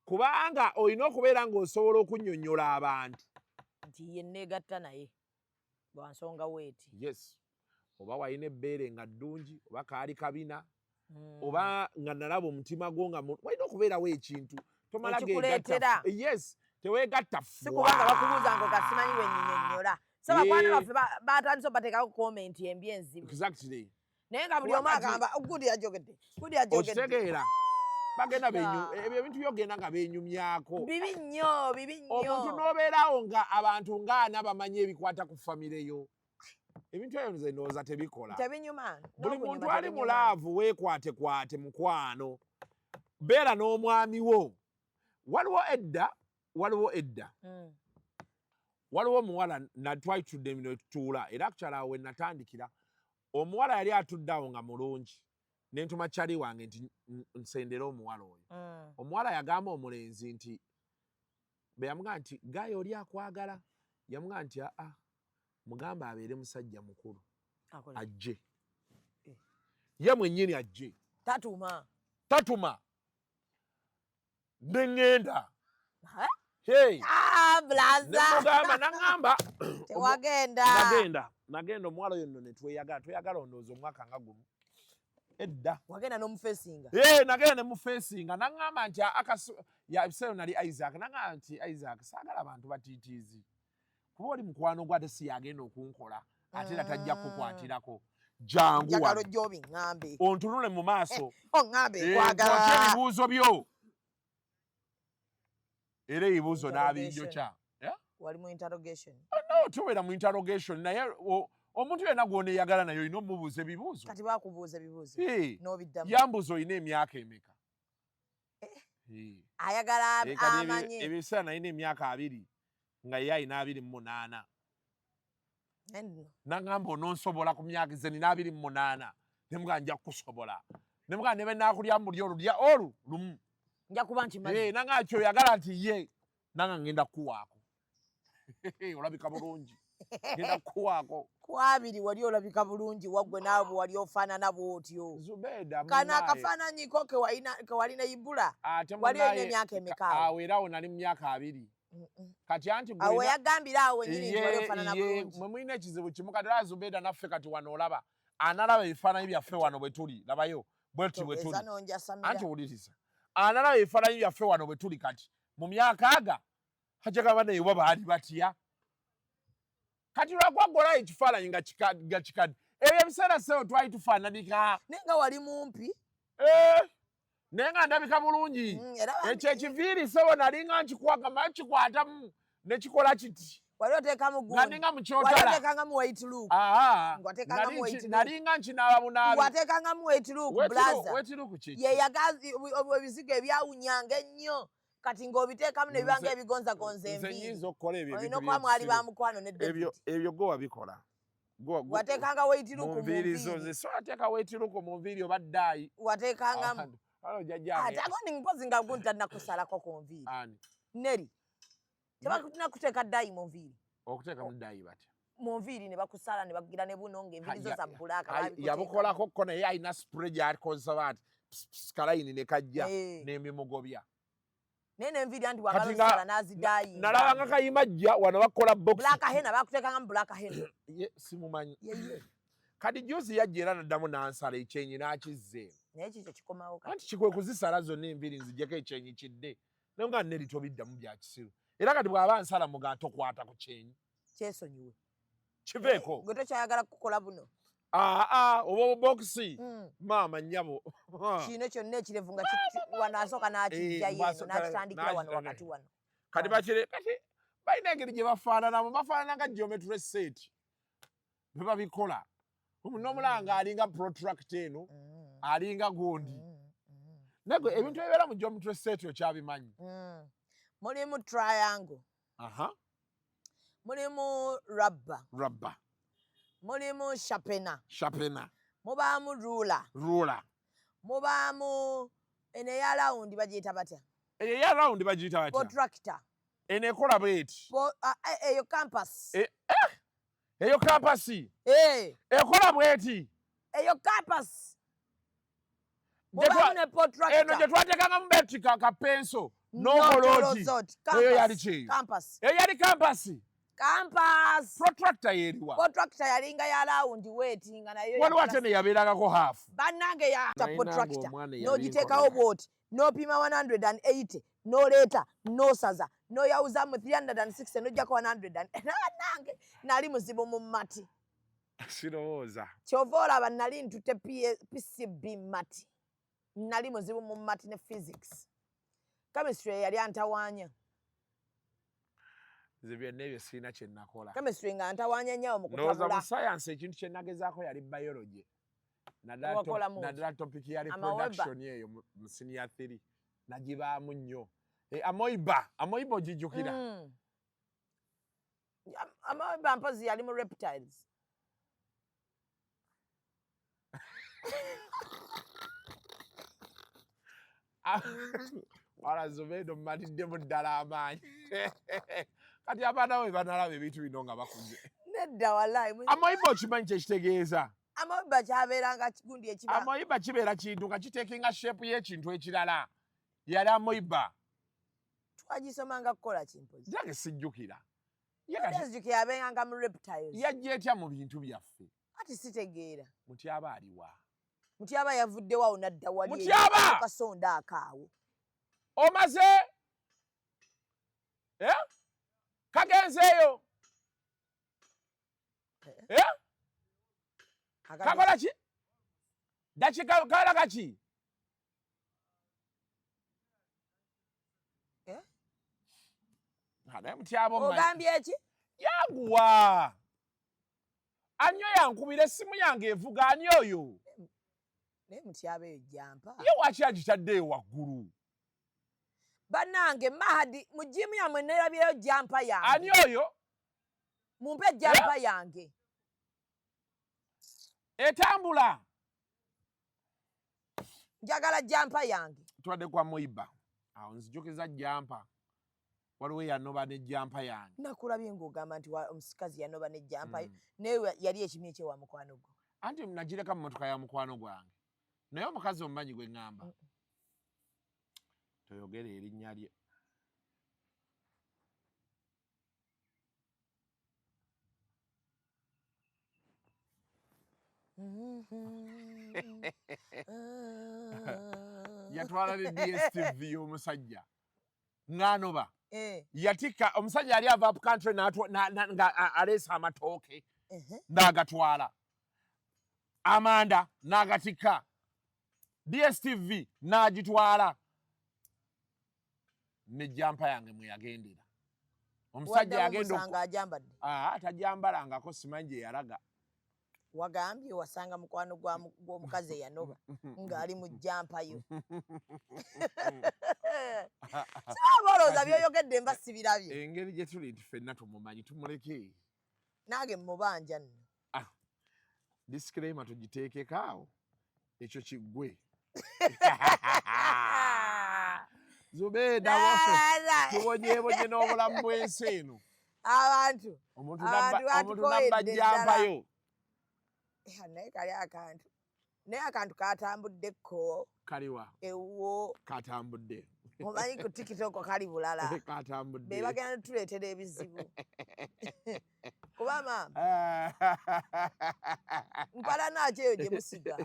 kubanga olina okubeera ng'osobola okunnyonnyola abantu nti ye neegatta naye lwa nsonga weeti yes oba walina ebbeere nga ddungi oba kaali kabina oba nga nalaba omutima gwo nga walina okubeerawo ekintu tomala geegatta yes teweegatta sikubanga bakubuuza ngo gasimanyi wennyinnyonnyola so bakwano baffe batandise obateekako komenti embi enzibu exactly naye nga buli omu agamba gudi yajogedde okitegeera bagenda ebyo ebintu byogenda nga benyumyako bibi nnyo omuntu n'obeerawo nga abantu ng'ana bamanyi ebikwata ku famire yo ebintu ebyo nze ndowooza tebikola tebinyuma buli muntu ali mulaavu weekwatekwate mukwano beera n'omwami wo waliwo edda waliwo omuwala natwayitudde mino tutuula era kukyalawe natandikira omuwala yali atudde awo nga mulungi nentuma kyali wange nti nsendera omuwala oyo omuwala yagamba omulenzi nti beyamugaa nti gaye oli akwagala yamugaa nti mugamba abeere musajja mukulu ajje ye mwennyini ajje tatuma neŋŋenda nemugamba naŋŋamba nagenda omuwala oyo nno netweyagala ondowooza omwaka nga gumu edda wagenda n'omufeesinga nagenda nemufeesinga naŋŋamba nti ebiseero nali Isaac naŋŋamba nti Isaac saagala abantu batiitiizi kuba oli mukwano gwa ate si yagenda okunkola ate era tajja kukukwatirako jangu ontunule mu maaso ebibuuzo byo era ebibuuzo n'abinjokya wali mu interrogation no tobeera mu interrogation naye omuntu yenna gw'oneeyagala naye olina omubuuza ebibuuzo kati bakubuuza ebibuuzo n'obiddamu yambuuza olina emyaka emeka ayagala amanye ebiseera nalina emyaka 2 nga ye alina 28 naŋŋamba ononsobola ku myaka ze nina 28 nemugaa nja kukusobola nemugaa ne benaakulya mulya olulya lumu nja kuba nkimanyi naŋŋamba kyoyagala nti ye nanga ngenda kukuwaako olabika bulungi ngenda kukuwaako kwabiri wali olabika bulungi waggwe naawe bwe wali ofaanana bw'otyo Zubeda kana akafaananyiko ke walina Ibula wali olina emyaka emeka awo era awo nali mu myaka 2 kati anti awo yagambira awo wennyini nti wali ofaanana bulungi mwe mulina ekizibu kimu kati era Zubeda naffe kati wano olaba analaba ebifaananyi byaffe wano bwe tuli labayo bwe tuli anti wuliriza analaba ebifaananyi byaffe wano bwe tuli kati mu myaka aga hajagaba naye bo baali batya kati lwakwagola ekifaananyi nga kikadde ebyo ebiseera seewo twali tufaananika naye nga wali mumpi naye nga ndabika bulungi ekyo ekiviiri seewo nali nga nkikwaga mala kikwatamu ne kikola kiti wali oteekamu gundi Nganinga mukyotala wali oteekangamu white look ng'oteekangamu white look nalinga nkinaaba bunaabi ng'oteekangamu white look blazer white look ki ye yagazi ebizigo ebyawunyanga ennyo kati ng'obiteekamu ne bibanga ebigonzagonza nze enviiri nyinza okukola ebyo olina okuba mwali ba mukwano ne David ebyo gwe wabikola wateekanga white look mu nviiri zo nviiri so ateeka white look mu nviiri oba ddaayi wateekangamu alo jjajjange ate agondi mpozi nga gunti talinakusalako ku nviiri ani Neri tebakuteeka ddaayi mu nviiri okuteeka mu ddaayi batya mu nviiri ne bakusala ne bakugira ne buno ng'enviiri zo za bbulaaka yabukolako ko naye alina spray gy'akozesa baati kalayini ne kajja n'emimugobya naye n'enviiri anti bwagala okusala n'azidaayi nalaba nga kayimajja wano bakola box black henna bakuteekangamu black henna simumanyi kati juzi yajja era naddamu n'ansala ekyenyi n'akizzeemu naye kikyo kikomawo anti kikwe kuzisala zonna enviiri nzijjeko ekyenyi kidde naye nga Neri tobiddamu bya kisiru era kati bw'aba nsala muga tokwata ku kyenyi kyesonyiwe kiveeko gwe tokyayagala kukola buno oba obubokisi maama nnyabo kino kyonna ekirevu nga wano asooka n'akijja yeeno n'akitandikira wano wakati wano kati bakire kati balina engeri gye bafaananamu bafaanana nga geometry set bwe babikola n'omulanga alinga protract eno alinga gundi nagwe ebintu ebibeera mu geometry set okyabimanyi mulimu triangle mulimu rubber mulimu sharpener mubaamu ruler mubaamu eno eya rawundi bagiyita batya eyo eya rawundi bagiyita batya protractor eno ekola bweti eyo campus eyo kampasi ekola bweti eyo campus mubaamu ne protractor eno gye twateekanga mu beti kapenso n'okoloti eyo yali kyeyo eyo yali kampasi protractor yeriwa protractor yalinga ya rawundi weti nga nayo waliwo ate ne yabeerangako hafu bannange yata protractor n'ogiteekawo bwoti n'opima 180 n'oleeta n'osaza n'oyawuzamu 360 n'ojjako 100 bannange nali muzibu mu mati sirowooza kyova olaba nali ntute PCB mati nali muzibu mu mati ne physics chemistry yali antawaanya nze byonna ebyo sirina kye nakola chemistry nga ntawaanya nnyo mu kutabula ndowooza mu science ekintu kye nagezaako yali biology naddala topic yali production eyo mu senior 3 nagibaamu nnyo amoiba ogijjukira amoiba mpozi yali mu reptiles walazobeeno mmatiddemu ddala amaanyi kati abaana bwe banalaba ebintu bino nga bakuze nedda wallahi amoiba okimanyi kyekitegeeza amoiba kyabeeranga kigundi ekiba amoiba kibeera kintu nga kiteekinga shepu y'ekintu ekirala yali amoiba twagisomanga kukola kimpozi jange sijjukira sijjukira yabeeranga mu reptiles yajja etya mu bintu byaffe ati sitegeera mutyaba aliwa mutyaba yavuddewo awo nadda wali mutyaba kasonda akaawo omaze kagenzeeyo kakola ki dakika kalaga ki naye mutyaba ogambye eki yanguwa anyo yankubira essimu yange evuga ani oyo naye mutyaba eyo jampa ye waki agitaddeyo waggulu bannange mahadi mu jimu yammwe nerabyeyo jampa yange ani oyo mumpe jampa yange etambula njagala jampa yange twadde kwa moiba awo nzijukiza jampa waliwo yanoba ne jampa yange nakulabye ng'ogamba nti omusikazi yanoba ne jampa naye yali ekimi ekyewa mukwano gwo anti nagireka mu motoka ya mukwano gwange naye omukazi omumanyi gwe ŋŋamba toyogere erinnya lye yatwala ne DSTV y'omusajja ng'anoba yatika omusajja yali ava up country nga aleesa amatooke n'agatwala amanda n'agatika DSTV n'agitwala ne jampa yange mwe yagendera Omusajja yagenda musanga ajambadde. Tajambalangako simanyi gye yalaga. Wagambye wasanga mukwano gw'omukazi eyanoba ng'ali mu jjampayo. Siraba olowooza by'oyogedde mba sibirabye. Engeri gye tuli ffenna tumumanyi tumuleke. Nange mmubanja nno. Disclaimer tugiteekeko awo. Ekyo kiggwe. Zubeeda waffe tubonyeebonye n'obulamu bw'ensi eno. Abantu. Omuntu nabba jjampayo. Naye kali akantu. Naye akantu katambuddeko. Kaliwa. Ewuwo. Katambudde. Omanyi ku TikTok kali bulala. Katambudde. Be bagenda tuleetera ebizibu. Kuba maama. Mpala nakyo eyo gye musiga.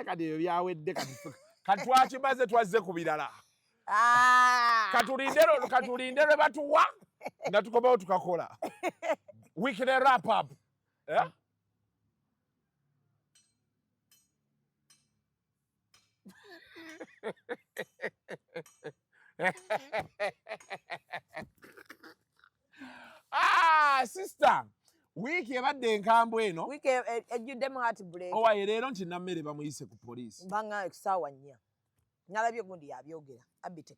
Kati ebyo byawedde kati twakimaze twazze ku birala. Katulinde lwe batuwa nga tukomawo tukakola. Weekend wrap up. Sister, wiiki ebadde enkambwe eno. Wiiki ejjuddemu heartbreak. Owaye leero nti nammere bamuyise ku poliisi. Mbanga ekisaawa 4. Nalabye gundi yabyogera. Abitex.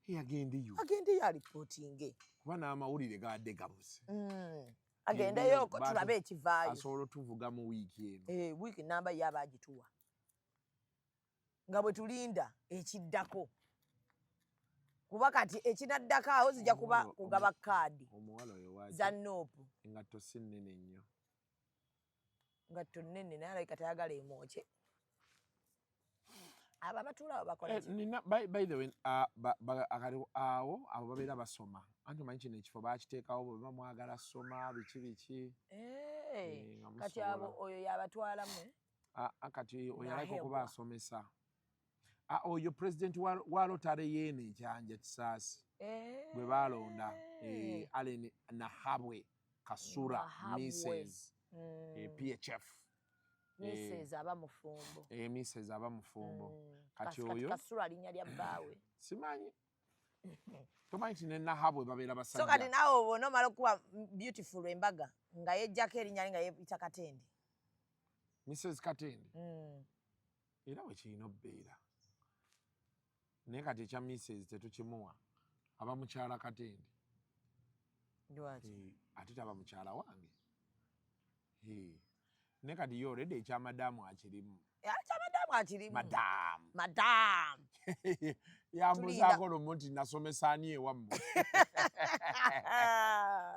Yagendeyo. Agendeyo alipootinge. Kuba n'amawulire gadde gabuze. Agendeyo tulabe ekivaayo. Asobola otuvuga mu wiiki eno. Wiiki namba yaba agituwa. Nga bwe tulinda ekiddako. Kuba kati ekinaddako awo zijja kuba kugaba kaadi. Omuwala oyo waaki. Za noopu. Engatto si nnene nnyo. Ngatto nnene naye alabika tayagala emwoke. Abo abatuula awo bakola ki? By the way, awo abo babeera basoma. Anti omanyi kino ekifo baakiteekawo bwe bamwagala soma biki. Kati abo oyo yabatwalamu. Kati oyo aliko kuba asomesa. Oyo president wa Rotary yeene ekyanja Kisaasi. Bwe baalonda. Allen Nahabwe Kasura Mrs. PHF. Mrs. Abamufumbo. Mrs. Abamufumbo. Kati oyo. Kasura linnya lya bbaawe. Simanyi. Tomanyi nti ne Nahabwe babeera basajja. So kati naawe obona omala okuba beautiful embaga nga yejjako erinnya nga yeeyita Katende. Mrs. Katende. Era bwe kirina obbeera. Naye kati ekya Mrs. tetukimuwa. Aba mukyala Katende. Ate taba mukyala wange. Naye kati yo already ekya madamu akirimu. Ekya madamu akirimu. Madamu. Yambuzaako lumu nti nasomesa ani ewammwe.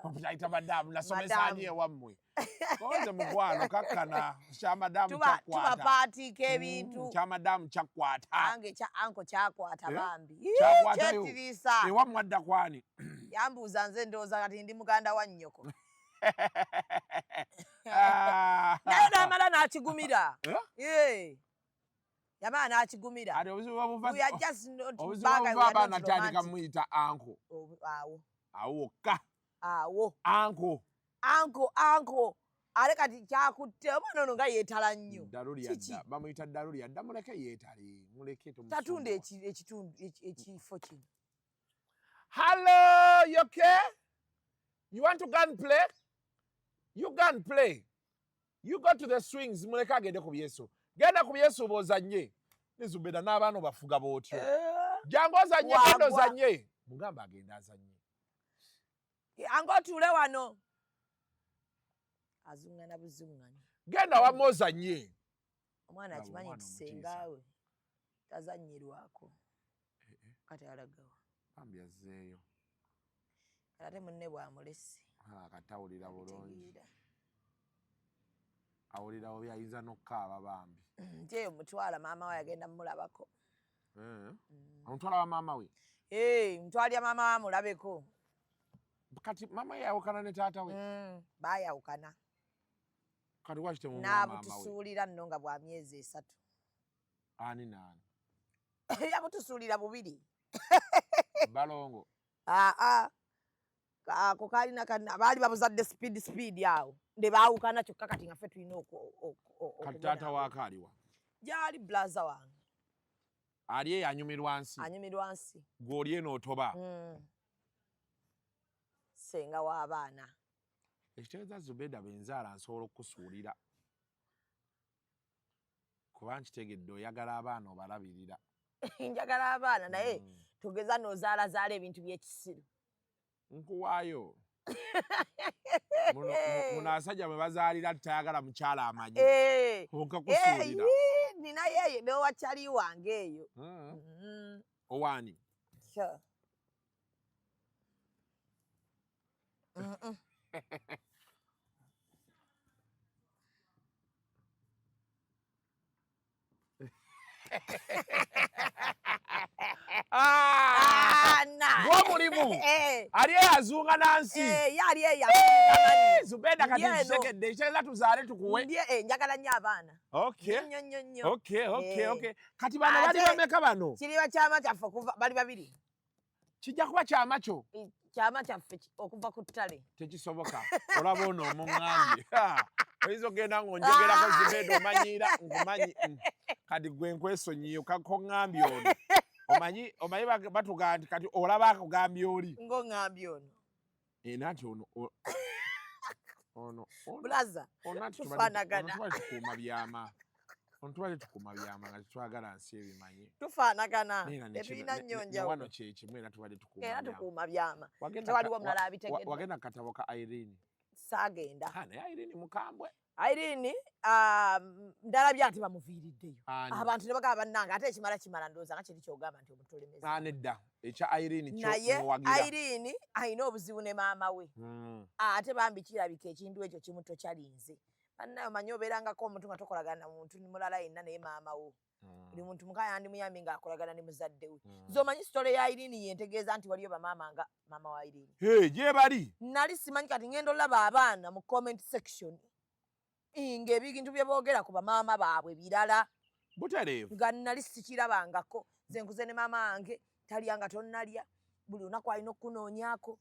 Oputayita madamu nasomesa ani ewammwe. Konze mukwano kakkana kya madamu kyakwata. Tuba paatiika ebintu. Kya madamu kyakwata. Ange kya anko kyakwata bambi. Kyakwatayo. Kyetiriisa. Ewammwe adda kwani. Yambuuza nze ndowooza kati ndi muganda wa nnyoko. Naye n'amala n'akigumira. Yamala n'akigumira. Obuzibu abaana kyandika muyita anko. Awo ka. Anko. Ale kati kyakutte omwana ono nga yeetala nnyo. Dalulya bamuyita dalulya dda muleke yeetale. Muleke tumusoma. Tatunda ekitundu ekifo kino. Hello, you okay? You want to go and play? You go and play. You go to the swings. Muleka agende ku byeso. Genda ku byeso bozanye. Nizubeda n'abaana bafuga botyo. Jangu ozanye genda ozanye. Mugamba agenda azanye. Ango tule wano. Azungana buzungana. Genda wamwe ozanye. Omwana akimanyi kisengaawe. Tazanyirwako. Kati alagawa. Bambi azzeeyo. Ate munne bw'amulesi. Katawulira bulungi. Awulira obi ayinza n'okkaaba bambi. Nti eyo mutwala maama we yagenda mumulabako. Omutwala wa maama we? Mutwalya maama we amulabeko. Kati maama ye yawukana ne taata we? Baayawukana. Kati lwaki temumuwa maama we? N'abutusuulira nno nga bwa myezi 3. Ani n'ani? Yabutusuulira bubiri. Balongo. Ako kalina kana baali babuzadde speed awo. Ne baawukana kyokka kati nga ffe tulina kati taata waako aliwa? Gyali blaza wange. Ali eyo anyumirwa nsi? Anyumirwa nsi. Gw'oli eno otoba? senga w'abaana. Ekitegeeza Zubeda benzaala nsobola okukusuulira. Kuba nkitegedde oyagala abaana obalabirira. Njagala abaana naye togeza n'ozaalazaala ebintu by'ekisiru. Nkuwaayo. Muno abasajja mwe bazaalira tayagala mukyala amanyi. Onkakusuulira. Nina yeeye n'owakyali wange eyo. Owaani? Sure. Gw'omulimu ali eyazunga nansi. Yali Zubeda kati tusekedde ekitegeeza tuzaale tukuwe. Njagala nnyo abaana. Okay. Nnyo. Okay. Kati bano bali bameka bano? Kiriba kyama kyaffe okuva bali babiri. Kijja kuba kyama kyo? Kyama kyaffe okuva ku ttale. Tekisoboka. Olaba ono omuŋŋambye. Oyinza ogenda ng'onjogerako Zubeda omanyiira nkumanyi. Kati gwe nkwesonyiyo kakoŋŋambye ono. Omanyi batugaa nti kati olaba akugambye oli. Ng'oŋŋambye ono. Nati ono. Bulaza. Tufaanagana. Tukuuma byama. Ontwale tukuuma byama nga tetwagala nsi ebimanyi. Tufaanagana. Tetulina nnyonja. Wano kye kimu era tubadde tukuuma byama. Era tukuuma byama. Tewaliwo mulala abitegedde. Wagenda katabo ka Irene. Saagenda. Naye Irene mukambwe. Irene ndalabye ati bamuviiriddeyo. Abantu ne bagamba bannange ate ekimala ndowooza nga kiri kyogamba nti omutolemeza. Nedda ekya Irene kyo muwagira. Naye Irene alina obuzibu ne maama we. Ate bambi kirabika ekintu ekyo kimu tokyalinze. Bannayo manyi obeerangako omuntu nga tokolagana na muntu mulala yenna naye maama wo. Buli muntu muka yandimuyambi ng'akolagana ne muzadde we. Z'omanyi sitole ya Irene yentegeeza nti waliyo bamaama nga maama wa Irene. Gye bali? Nali simanyi kati ngenda olaba abaana mu comment section. Ng'ebintu bye boogera ku bamaama baabwe birala. Butereevu. Nga nali sikirabangako. Nze nkuze ne maama wange talya nga tonnalya. Buli lunaku alina okunoonyaako.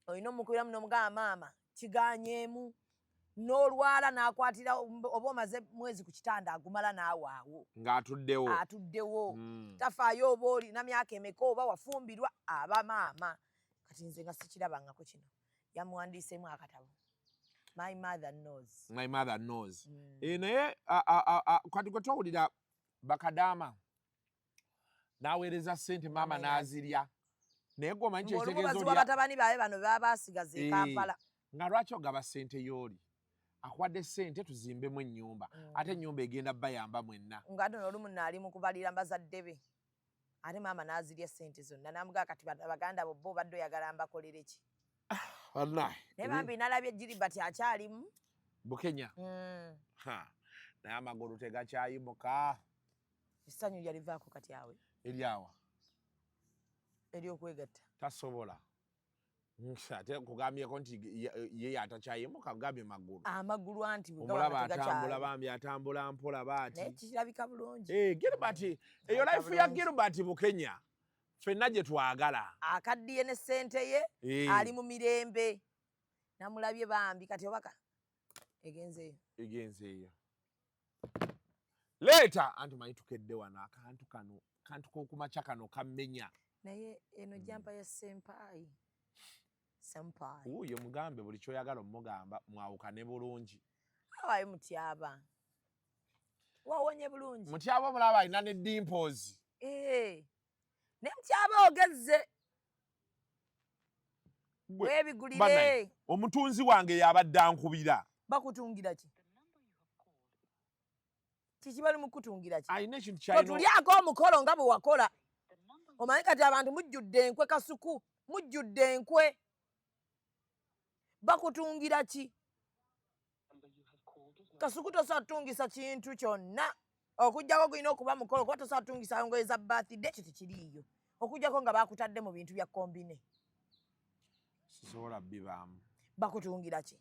Olina omukubiramu n'omugamba maama kigaanyeemu. N'olwala n'akwatira oba omaze mwezi ku kitanda agumala naawe awo. Ng'atuddewo. Tafaayo oba olina myaka emeka oba wafumbirwa aba maama. Kati nze nga sikirabangako kino. Yamuwandiiseemu akatabo. My mother knows. Naye kati gwe towulira bakadaama n'aweereza ssente maama n'azirya. Naye gwe omanyi kyekitegeeza olya. Batabani baabe bano baba baasigaza e Kampala. Nga lwaki ogaba ssente y'oli? Akuwadde ssente tuzimbemu ennyumba. Ate ennyumba egenda bayamba mwenna. Ng'ate n'olumu naali mu kubalira bazadde be. Ate maama n'azirya ssente zonna. N'amugaa kati baganda bo badde oyagala mbakolere ki? Naye bambi nalabye Jiribati akyalimu. Bukenya. Naye amagulu tegakyayimuka. Essanyu yalivaako kati awe. Eryawa. Eryokwegatta. Tasobola. Ate kugambyeko nti ye atakyayimuka kugambye magulu. Amagulu anti omulaba atambula bambi atambula mpola baati. Naye kirabika bulungi. Jiribati. Eyo life ya Jiribati Bukenya. Ffenna gye twagala. Akaddiye ne ssente ye ali mu mirembe. Namulabye bambi kati obaka egenzeeyo. Leeta anti manyi tukedde wano akantu kano kantu k'okumakya kano kammenya. Naye eno jampa ya Senpai. Ye mugambe buli kyoyagala omugamba mwawukane bulungi. Awaye mutyaba. Wawonye bulungi. Mutyaba omulaba alina ne dimples. Ne mutyaba ogezze. Webigulire. Omutunzi wange yabadde ankubira. Bakutungira ki? Kiki bali mukutungira ki? Ayina ekintu kyalina. Tulyako omukolo nga bwe wakola. Omanyi kati abantu mujjudde enkwe Kasuku. Mujjudde enkwe. Bakutungira ki? Kasuku tosobola tungisa kintu kyonna. Okujjako gulina okuba mukolo kuba tosobola tungisa ngoye za birthday kiti kiriiyo. Okujjako nga bakutadde mu bintu bya kombine. Sisobola bibaamu. Bakutungira ki?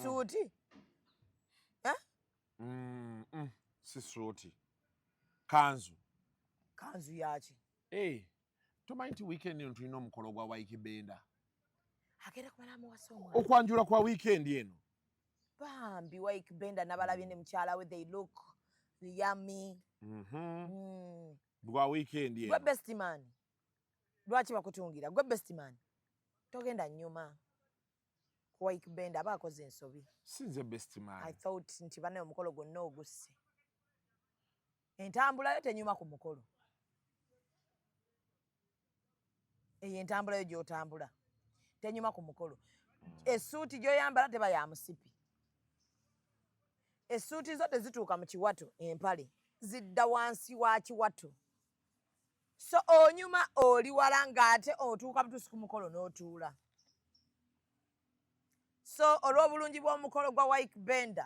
Suuti? Si suuti. Kanzu. Kanzu yaki? Tomanyi nti weekend eno tulina omukolo gwa Waikibenda. Agenda kumala muwasa omwana. Okwanjula kwa weekend eno. Bambi Waikibenda nabalabye ne mukyala we they look yummy. Gwa weekend eno. Gwe best man. Lwaki bakutungira gwe best man togenda nyuma ku Wike Bend aba akoze ensobi sinze best man I thought nti banaye omukolo gwonna ogusse entambula yo tenyuma ku mukolo eyo entambula yo gy'otambula tenyuma ku mukolo essuuti gy'oyambala teba ya musipi essuuti zo tezituuka mu kiwato empale zidda wansi wa kiwato so onyuma oli wala ng'ate otuuka butuusi ku mukolo n'otuula so olw'obulungi bw'omukolo gwa Wike Bend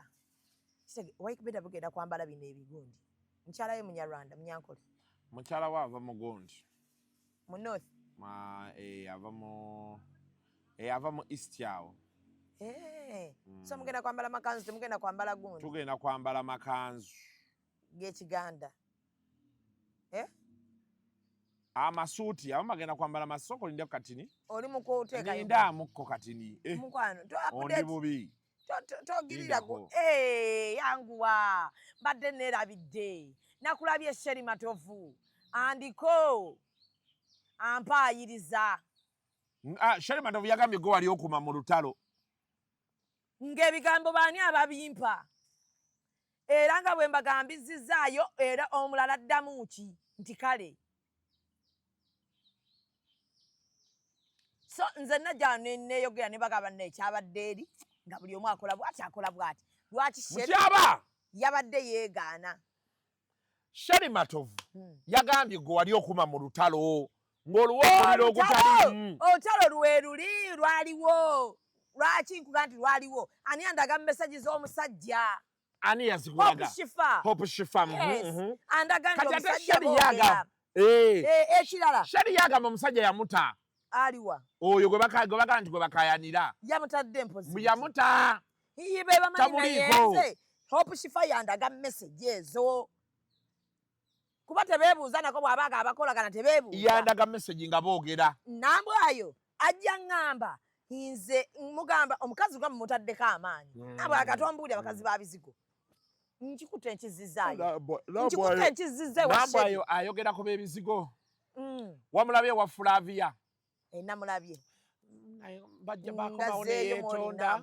Wike Bend bugenda kwambala bino ebigundi mukyala we munyarwanda munyankole mukyala we ava mu Gondi mu north ava mu east awo so mugenda kwambala makanzu temugenda kwambala gundi tugenda kwambala makanzu g'ekiganda amasuuti abo bagenda kwambala masoko lindeko katini oli mukuteeka nindamukko katini mukwano ondi bubi togirirago yanguwa mbadde neerabidde nakulabye Sheri Matovu andiko Yampayiliza Sheri Matovu yagambye gwe wali okuma mu lutalo ng'ebigambo baani ababimpa era nga bwe mbagambizizaayo era omulala addamu ki nti kale so nze najja neeyogera ne bagamba nekyabadde eri nga buli omu akola bw'ati lwaki Sheri yabadde yeegaana Sheri Matovu yagambye gwe wali okuma mu lutalo ng'oluwomuliro ogutali olutalo lweruli lwaliwo lwaki nkuga nti lwaliwo ani andaga mu mesaji z'omusajja ani yazikulaga Hope Shifa andaga nti omusajja boogera ekirala Sheri yagamba omusajja yamuta aliwa oyo gwe baga nti gwe bakayanira yamutadde mpozi yamuta be bamanyi nayenze Hope Shifa yandaga meseji ezo kuba tebeebuuza nako bw'abaaga abakolagana tebeebuuza yandaga meseji nga boogera nambwayo ajja ŋŋamba nze mugamba omukazi gwa mumutaddeko amaanyi nambwe akatombuulya abakazi ba bizigo nkikutte enkizizaayo nkikutte enkizizze nambwayo ayogera ku b'ebizigo wamulabye wa Flavia namulabye bakomawo neyeetonda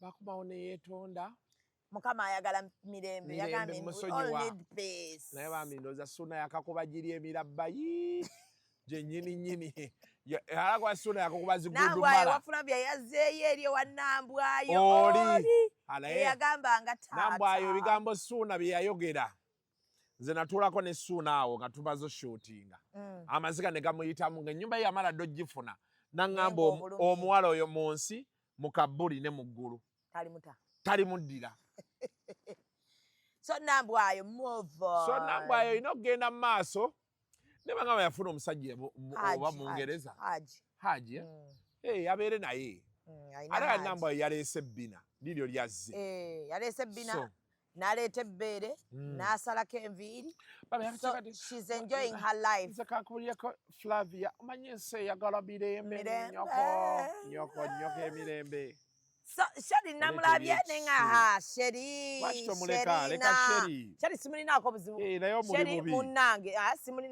bakomawo neyeetonda Mukama ayagala mirembe yagambye naye bambi ndowooza Ssuuna yakakuba giri emirabba gyennyini alagwa Ssuuna yakakuba zigudumala wafulabya yazzeeyo eri ewa Nambwayo oli eyagambanga Nambwayo ebigambo Ssuuna bye yayogera nze natuulako ne Ssuuna awo nga tumaze oshootinga amaziga ne gamuyitamu ng'ennyumba ye yamala dde ogifuna naŋŋamba omuwala oyo mu nsi mu kabbuli ne mu ggulu talimuddira so Nambwayo Nambwayo olina okugenda mu maaso ne bangamba yafuna omusajja oba mu Ngereza Haji abeere naye ate Nambwayo yaleese ebbina liryo lyazze yaleese ebbina n'aleeta ebbeere n'asalako enviiri she's enjoying her life nze kakubulyeko Flavia omanyi ensi eyagala mirembe nyoko emirembe so Sheri namulabye nenga Sheri Sheri simulinaako buzibu Sheri munnange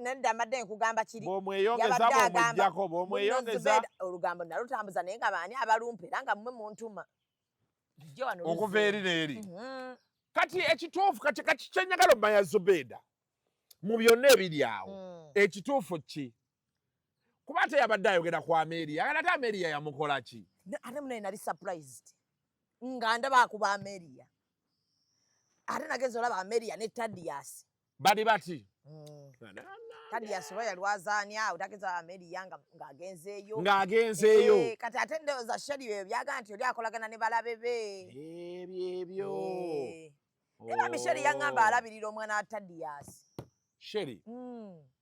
nedda amadde nkugamba kiri bw'omweyongeza olugambo nalutambuza naye nga baani abalumpa era nga mmwe muntuma okuva eri n'eri kati ekituufu kati kyenjagala omanya Zubeda mu byonna ebiri awo ekituufu ki kuba ate yabadde ayogera ku Ameria agala ate Ameria yamukola ki ate munaye nali surprised nga ndaba akuba Ameria ate nagenza olaba Ameria ne Tadias bali bati Tadias oba yali wazaani awo tagenza Ameria ng'agenzeeyo kati ate ndowooza Sheri ebyo byaga nti oli akolagana ne balabe be ebyo era Sheri yaŋŋamba alabirira omwana wa Tadias Sheri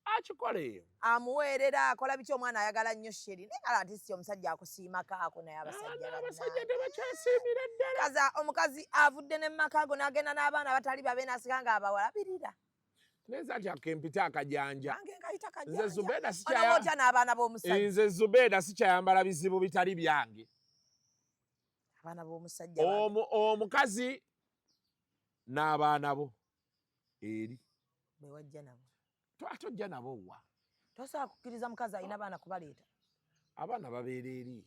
akikola eyo amuweerera akola biki omwana ayagala nnyo Sheri naye kala ati si omusajja akusiimako ako naye abasajja tebakyasiimira ddala kaza omukazi avudde ne mumaka go n'agenda n'abaana abatali babe n'asika nga abawalabirira neza ati akempita akajanja nze n'abaana b'omusajja nze Zubeda sikyayambala bizibu bitali byange abaana b'omusajja omukazi n'abaana bo eri bewajja nabo tojja nabo wa Tosobola kukkiriza mukazi alina abaana kubaleeta. Abaana babeera eri.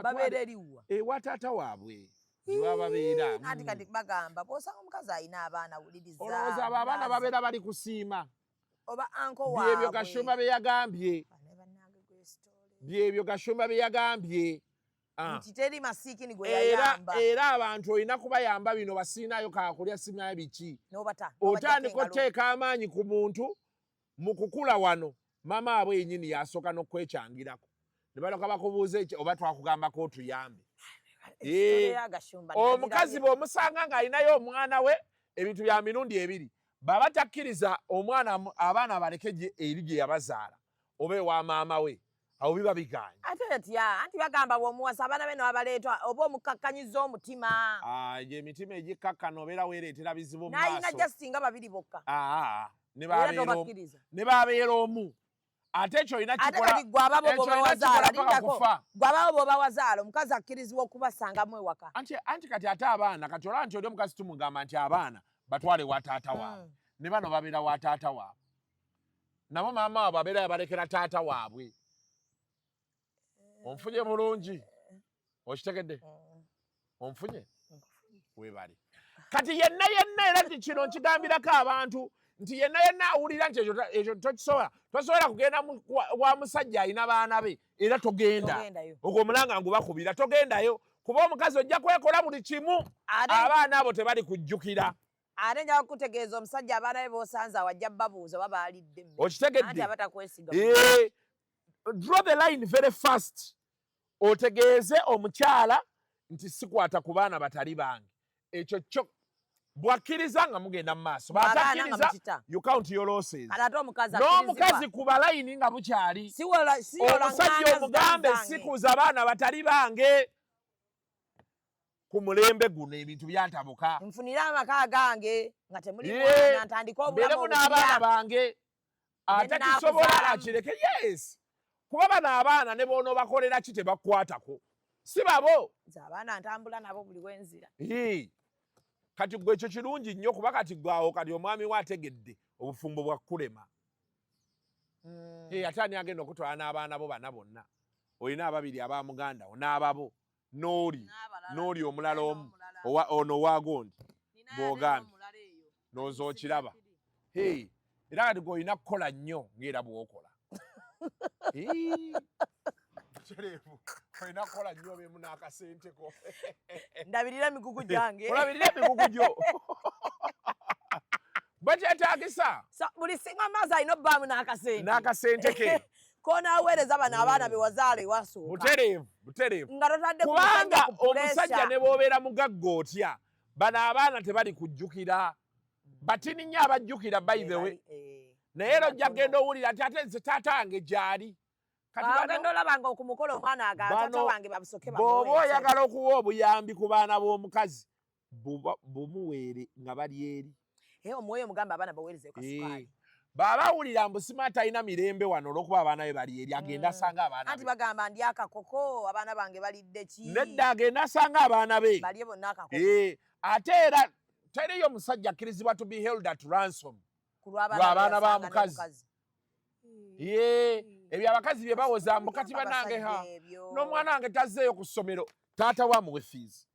Babeera eri wa? Ewa taata waabwe. Ziba babeera. Ati kati bagamba bw'osanga omukazi alina abaana wuliriza. Olowooza abo abaana babeera bali kusiima. Oba anko waabwe. Byebyo Gashumba bye yagambye. Byebyo Gashumba bye yagambye. Nti teri masiikini gwe yayamba. Era abantu olina kubayamba bino basiinayo kaakulya simayo biki. N'obata. Otandika otteeka amaanyi ku muntu mu kukula wano. Mama abwe yennyini yasooka n'okwekyangirako. Ne balyoka bakubuuza oba twakugambako otuyambe. Omukazi bw'omusanga ng'alinayo omwana we ebintu bya mirundi ebiri. Baba takkiriza abaana baleke eri gye yabazaala oba ewa maama we. Awo biba bigaanye. Ate anti bagamba bw'omuwasa abaana be n'abaleetwa oba omukakkanyiza omutima. Emitima egikkakkana obeera weereetera bizibu mu maaso. N'alina just nga babiri bokka. Ne babeera omu. Ate ekyo olina kikola. Ate gwe ababo b'oba wazaala omukazi akkirizibwa okubasangamu ewaka. Anti kati ate abaana kati olaba nti oli omukazi tumugamba nti abaana batwale wa taata waabwe. Ne bano babeera wa taata waabwe. Nabo maama waabwe abeera yabalekera taata waabwe. Onfunye bulungi. Okitegedde? Onfunye? Weebale. Kati yenna era kino nkigambirako abantu nti yenna awulira nti ekyo tosobola kugenda wa musajja alina baana be era togenda. Ogwo omulanga ngubakubira togendayo kuba omukazi ojja kwekola buli kimu abaana abo tebali kujjukira. Ate nja kutegeeza omusajja abaana be b'osanze awajja babuuza oba baalidde emmere. Okitegedde? Anti abatakwesiga. Draw the line very fast. Otegeeze omukyala nti sikwata ku baana batali bange. Ekyo kyo bwakkiriza nga mugenda mu maaso. Batakkiriza you count your losses. N'omukazi kuba layini nga bukyali. Omusajja omugambe sikuza baana batali bange. Ku mulembe guno ebintu byantabuka. Nfunira amaka gange nga temuli mwana ntandika obulamu n'abaana bange. Ate kisobola akireke. Yes. Kuba bano abaana ne bono bakolera ki tebakwatako. Si babo. Abaana ntambula nabo buli wenzira. Kati gwe ekyo kirungi nnyo kuba kati gwawo kati omwami we ategedde obufumbo bwa kulema. Ate ani agenda okutwala n'abaana bo bana bonna. Olina ababiri aba muganda wo n'ababo. N'oli omulala omu. Ono waagondi. Bw'ogambye. Nooza okiraba. Era kati gwe olina kukola nnyo ng'era bw'okola. Olina kukola nnyo beemu n'akasenteko. Ndabirira emigugu gyange. Olabirira emigugu gyo. Bakyetaagisa. Buli singa maazi alina obbaamu n'akasente. N'akasente ke. K'onaaweereza bano abaana be wazaala ewasooka. Butereevu. Nga totadde kubanga omusajja ne bw'obeera mugagga otya bano abaana tebali kujjukira. Batini nnyo abajjukira by the way. Naye era ojja kugenda owulira ati ate nze taata wange gy'ali. Agenda olabanga okumukolo omwana agamba taata wange babusoke bamuwe. Bw'oba oyagala okuwa obuyambi ku baana b'omukazi bumuweere nga bali eri. Omuweeyo mugamba abaana baweereze kasukaali. Bw'abawulira mbu simanyi talina mirembe wano olw'okuba abaana be bali eri agenda asanga abaana be. Anti bagamba ndi akakoko abaana bange balidde ki? Nedda agenda asanga abaana be. Balye bonna akakoko. Ate era teriyo musajja akkirizibwa to be held at ransom. Lw'abaana ba mukazi. Ebyo abakazi bye bawoza mbu kati bannange n'omwana wange tazzeeyo ku ssomero taata wa muwe fees.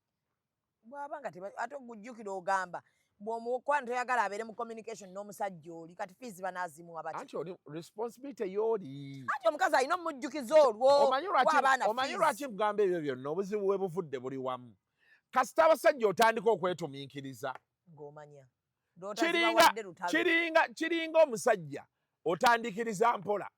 Bw'abanga ate ogujjukira ogamba bw'omukwano toyagala abeere mu communication n'omusajja oli kati fees banaazimuwa bati. Anti oli responsibility y'oli. Anti omukazi alina omujjukiza olwo. Omanyi lwaki nkugamba ebyo byonna obuzibu bwe buvudde buli wamu. Kasita abasajja otandika okwetumiikiriza. Ng'omanya. Kiringa omusajja otandikiriza mpola.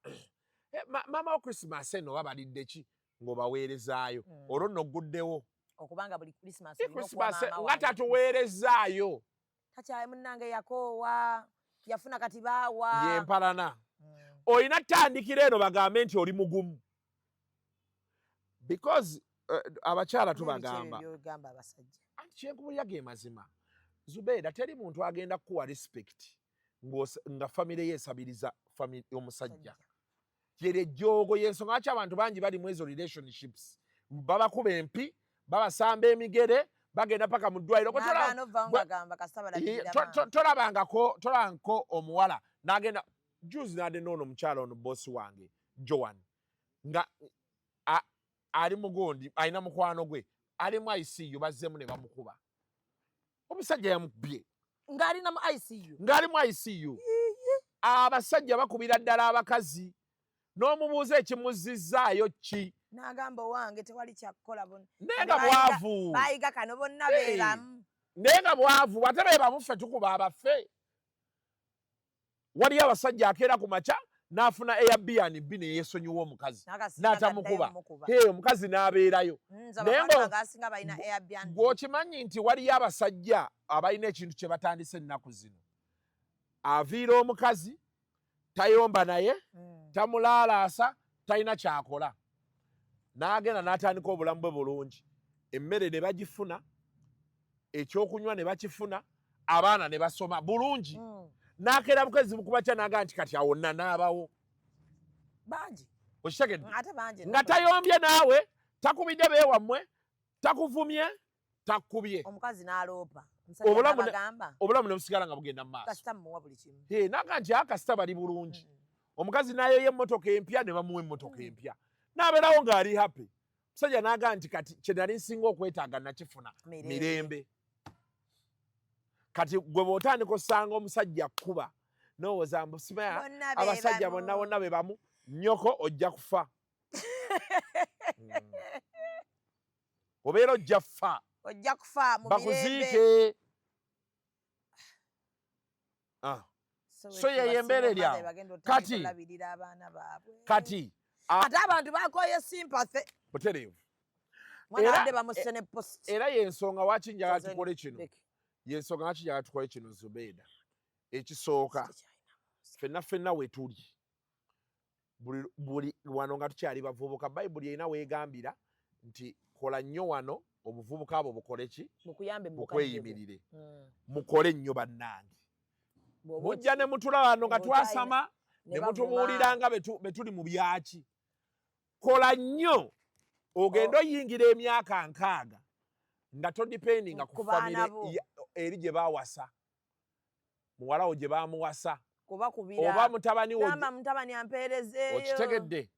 Mama wa Christmas eno babalidde ki ng'obaweerezaayo. Olwo nno ogguddewo. Okubanga buli Christmas nga tatuweerezaayo. Takyali munnange yakoowa yafuna kati baawa. Yempalana. Olina ttandikira eno bagambe nti oli mugumu. Because abakyala tubagamba. Anti kyenkubulira ge mazima. Zubeida teri muntu agenda kuwa respect nga family yesabiriza family omusajja. Yere jogo yensonga acha abantu bangi bali mu ezo relationships. Baba kuba empi, baba samba emigere, bagenda paka mu ddwaliro ko tola. N'abaano vanga gamba kasaba la bidama. Tolabangako omuwala n'agenda juzi nade nono mukyala ono bosi wange Joan nga ali mugondi alina mukwano gwe ali mu ICU bazzemu ne bamukuba omusajja yamubye ng'ali na mu ICU ng'ali mu ICU abasajja bakubira ddala abakazi n'omubuuza ekimuzizzaayo ki n'agamba owange tewali kyakukola nenga bwavu bayiga kano bonna beeramu nenga bwavu ate beebamu ffe tukuba abaffe waliyo abasajja akeera ku makya n'afuna Airbnb ne yeesonyiwa omukazi n'atamukuba omukazi n'abeerayo bw'okimanyi nti waliyo abasajja abalina ekintu kye batandise ennaku zino aviira omukazi tayomba naye tamulaalaasa talina kyakola n'agenda n'atandika obulamu bwe bulungi emmere ne bagifuna ekyokunywa ne bakifuna abaana ne basoma bulungi n'akeera bukazi bukubatya n'agaa nti kati awonna n'abawo bangi okitegedde ate bangi nga tayombye naawe takubidde beewammwe takuvumye takkubye omukazi n'aloopa obulamu ne busigala nga bugenda mu maaso kasita mmuwa buli kimu n'agaa nti akasita bali bulungi omukazi n'ayoya emmotoka empya ne bamuwa emmotoka empya n'abeerawo ng'ali happy musajja n'agaa nti kati kye nali nsinga okwetaaga nakifuna mirembe kati gwe bw'otandika osanga omusajja kkuba n'owooza mbu simaya abasajja bonna be bamu nnyoko ojja kufa obeera ojja kufa bakuziike so yeyo embeera eryawo kati ate abantu bakoye sympathy butereevu mwanadde bamusene post era yensonga waki njagala tukole kino yensonga waki njagala tukole kino Zubeida ekisooka ffenna we tuli buli wano nga tukyali bavubuka bayibuli erina weegambira nti kola nnyo wano obuvubuka abo bukole ki bukweyimirire mukole nnyo bannange mujja ne mutula wano nga twasama ne mutubuulira nga betuli mu byaki kola nnyo ogenda oyingira emyaka 6 nga todipendinga ku famire eri gye baawasa muwalawo gye baamuwasa oba mutabani okitegedde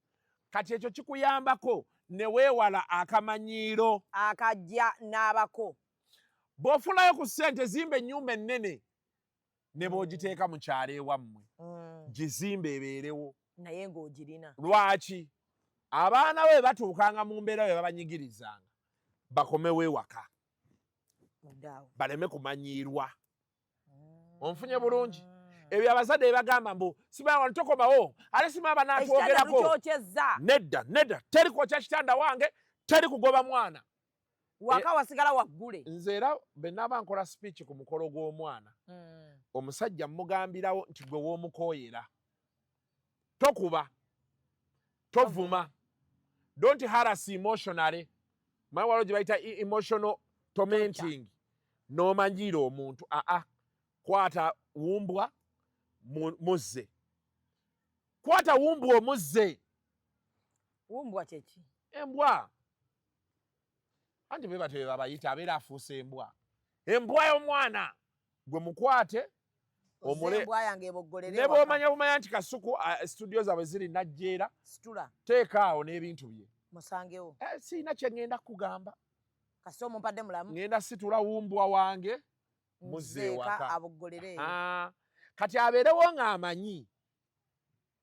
kati ekyo kikuyambako ne weewala akamanyiiro akajja n'abako bw'ofulayo ku ssente zimba ennyumba ennene ne bw'ogiteeka mu kyalo ewammwe gizimba ebeerewo naye ng'ogirina lwaki abaana be batuukanga mu mbeera bwe babanyigirizanga bakomewo ewaka baleme kumanyiirwa onfunye bulungi ebyo abazadde ebagamba mbu simaba tokomawo ate simaba n'atwogerako nedda teri kwokya kitanda wange teri kugoba mwana waka wasigala waggule nze era benaaba nkola speech ku mukolo gw'omwana omusajja mmugambirawo nti gwe w'omukooyera tokuba tovuma don't harass emotionally mawalo gye bayita emotional tormenting n'omanyiira omuntu kwata wumbwa muzze kwata wumbwa omuzze wumbwa kyeki embwa anti be batebe babayita abeera afuuse embwa y'omwana gwe mukwate omule ne bw'omanya bumanya nti Kasuku studio zaabwe ziri Najjeera teeka awo n'ebintu bye musangewo siina kye ngenda kugamba kasita omumpadde mulamu ngenda situla wumbwa wange muzze ewaka aboggolere kati abeerewo ng'amanyi